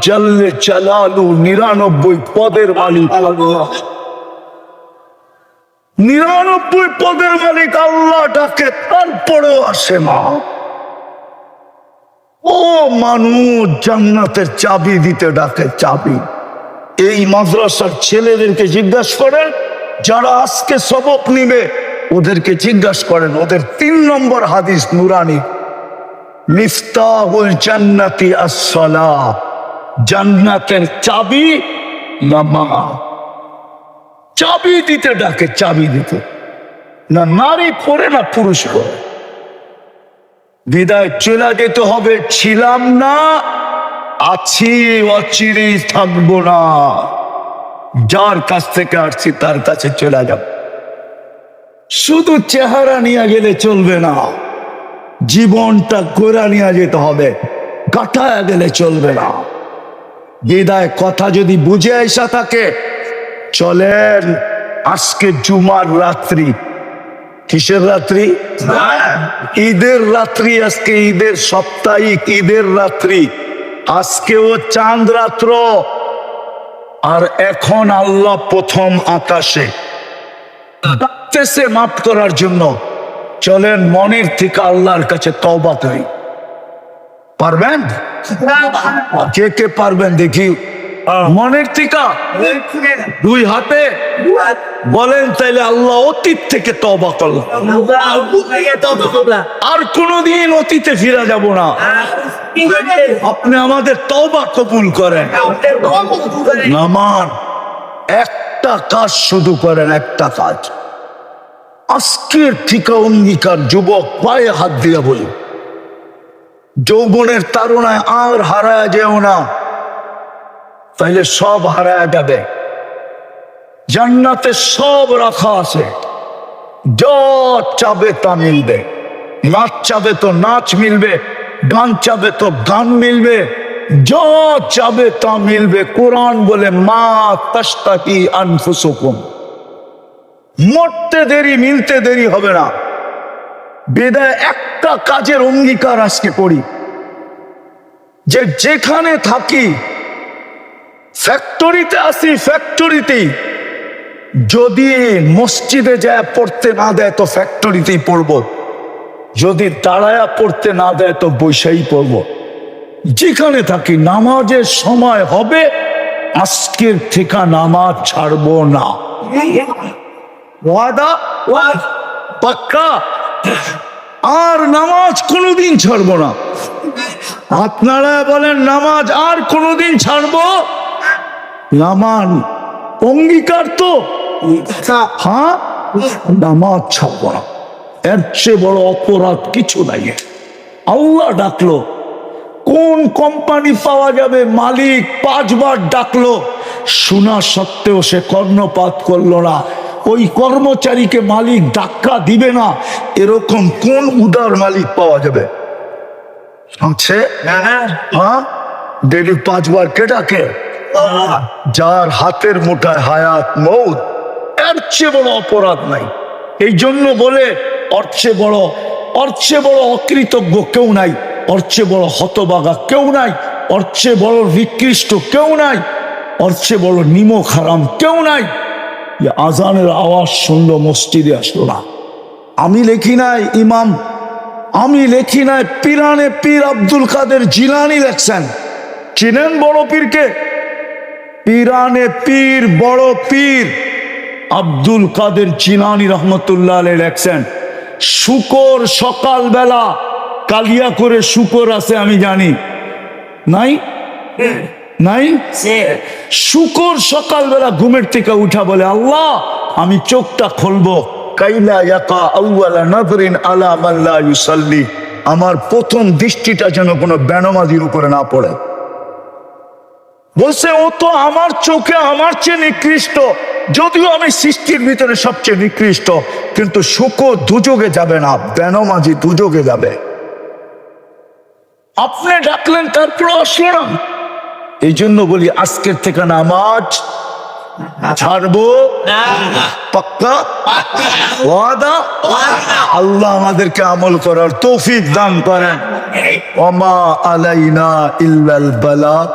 جل جلاله 99 পদের মালিক আল্লাহ 99 পদের মালিক আল্লাহ ডাকে তারপরেও আসে না। ও মানুষ জান্নাতের চাবি দিতে ডাকে, চাবি। এই মাদ্রাসার ছেলেদেরকে জিজ্ঞাসা করেন, যারা আজকে সবক নিবে ওদেরকে জিজ্ঞাসা করেন, ওদের 3 নম্বর হাদিস নুরানি, মিফতাহুল জান্নাতি আস-সালাহ, জান্নাতের চাবি নামাজ। চাবি দিতে ডাকে, চাবি দিতে, না নারী পড়ে না পুরুষ পড়ে। বিদায় চলে যেতে হবে, ছিলাম না, আছি, অচিরেই থাকবো না। যার কাছ থেকে আসছি তার কাছে চলে যাব। শুধু চেহারা নিয়ে গেলে চলবে না, জীবনটা গোড়া নিয়ে যেতে হবে, কাটায় গেলে চলবে না। বিদায় কথা যদি বুঝে আসা থাকে, চলেন আজকে জুমার রাত্রি। কিসের রাত্রি? ঈদের রাত্রি। আজকে ঈদের সাপ্তাহিক ঈদের রাত্রি। আজকেও চাঁদ রাত্র, আর এখন আল্লাহ প্রথম আকাশে ডাকতেছে মাফ করার জন্য। চলেন মনের থেকে আল্লাহর কাছে তওবা করি। পারবেন? কে কে পারবেন দেখি? মনের থেকে 2 হাতে বলেন, তাইলে আল্লাহ অতীত থেকে তওবা করলাম, আর কোনদিন অতীতে ফিরে যাব না। আপনি আমাদের তওবা কবুল করেন। নামান একটা কাজ শুধু করেন, একটা কাজ। আজকের থেকে অঙ্গীকার, যুবক পায়ে হাত দিয়ে বলি, যৌবনের তারুণায় আর হারায় যেও না, তাইলে সব হারায় যাবে। জান্নাতে সব রাখা আছে, যা চাবে তা মিলবে। নাচ চাবে তো নাচ মিলবে, গান চাবে তো গান মিলবে, যা চাবে তা মিলবে। কোরআন বলে, মা তাশতাহি আনফুসুকুম, মরতে দেরি, মিলতে দেরি হবে না। বিদায় একটা কাজের অঙ্গীকার আজকে করি, যে যেখানে থাকি, ফ্যাক্টরিতে আসি, ফ্যাক্টরিতেই যদি মসজিদে যায় পড়তে না দেয় তো ফ্যাক্টরিতেই পড়ব, যদি দাঁড়ায়া পড়তে না দেয় তো বৈশাই পড়ব। যেখানে থাকি নামাজের সময় হবে, আজকের থেকে নামাজ ছাড়বো না। ওয়াদা? পাক্কা? আর নামাজ কোনোদিন ছাড়বো না। আপনারা বলেন, নামাজ আর কোনোদিন ছাড়বো? নামান অঙ্গীকার তো, হ্যাঁ, নামাজ ছাড়বো না। এর চেয়ে বড় অপরাধ কিছু নাই। আল্লাহ ডাকলো, কোন কোম্পানি পাওয়া যাবে? মালিক 5 বার ডাকলো, শোনা সত্ত্বেও সে কর্ণপাত করলো না। ওই কর্মচারীকে মালিক ধাক্কা দিবে না, এরকম কোন উদার মালিক পাওয়া যাবে? আছে? হ্যাঁ, ডেলি 5 বার কে ডাকে? যার হাতের মুঠায় হায়াত মৌত। এর চেয়ে বড় অপরাধ নাই। এই জন্য বলে, ওর চেয়ে বড় অকৃতজ্ঞ কেউ নাই, ওর চেয়ে বড় হতভাগা কেউ নাই, ওর চেয়ে বড় নিকৃষ্ট কেউ নাই, ওর চেয়ে বড় নিমক হারাম কেউ নাই। যে আজানের আওয়াজ শুনলো, মসজিদে আসলো না। আমি লেখি নাই ইমাম, আমি লেখি নাই, পিরানে পীর আব্দুল কাদের জিলানী লেখছেন। চিনেন বড় পীরকে? পিরানে পীর, বড় পীর আব্দুল কাদের জিলানী রহমতুল্লাহ আলাইহি লেখছেন, শুকর সকালবেলা কালিয়া করে শুকর আছে আমি জানি, নাই নাই? শুকর সকালবেলা ঘুমের থেকে উঠা বলে, আল্লাহ আমি চোখটা খুলবো, কাইলা ইয়াকা আউয়ালা নাযরিন আলা মান লা ইউসাল্লি, আমার প্রথম দৃষ্টিটা যেন কোনো বেনামাজির উপরে না পড়ে। বলছে ও তো আমার চোখে আমার চেয়ে নিকৃষ্ট, যদিও আমি সৃষ্টির ভিতরে সবচেয়ে নিকৃষ্ট, কিন্তু শুকর দুযোগে যাবে না, বেনামাজি দুযোগে যাবে। আপনি ডাকলেন তারপরে আসলো না। এই জন্য বলি আজকের থেকে নামাজ ছাড়বো পাক্কা ওয়াদা। আল্লাহ আমাদেরকে আমল করার তৌফিক দান করেন। ওমা আলাইনা ইল্লাল বালাগ।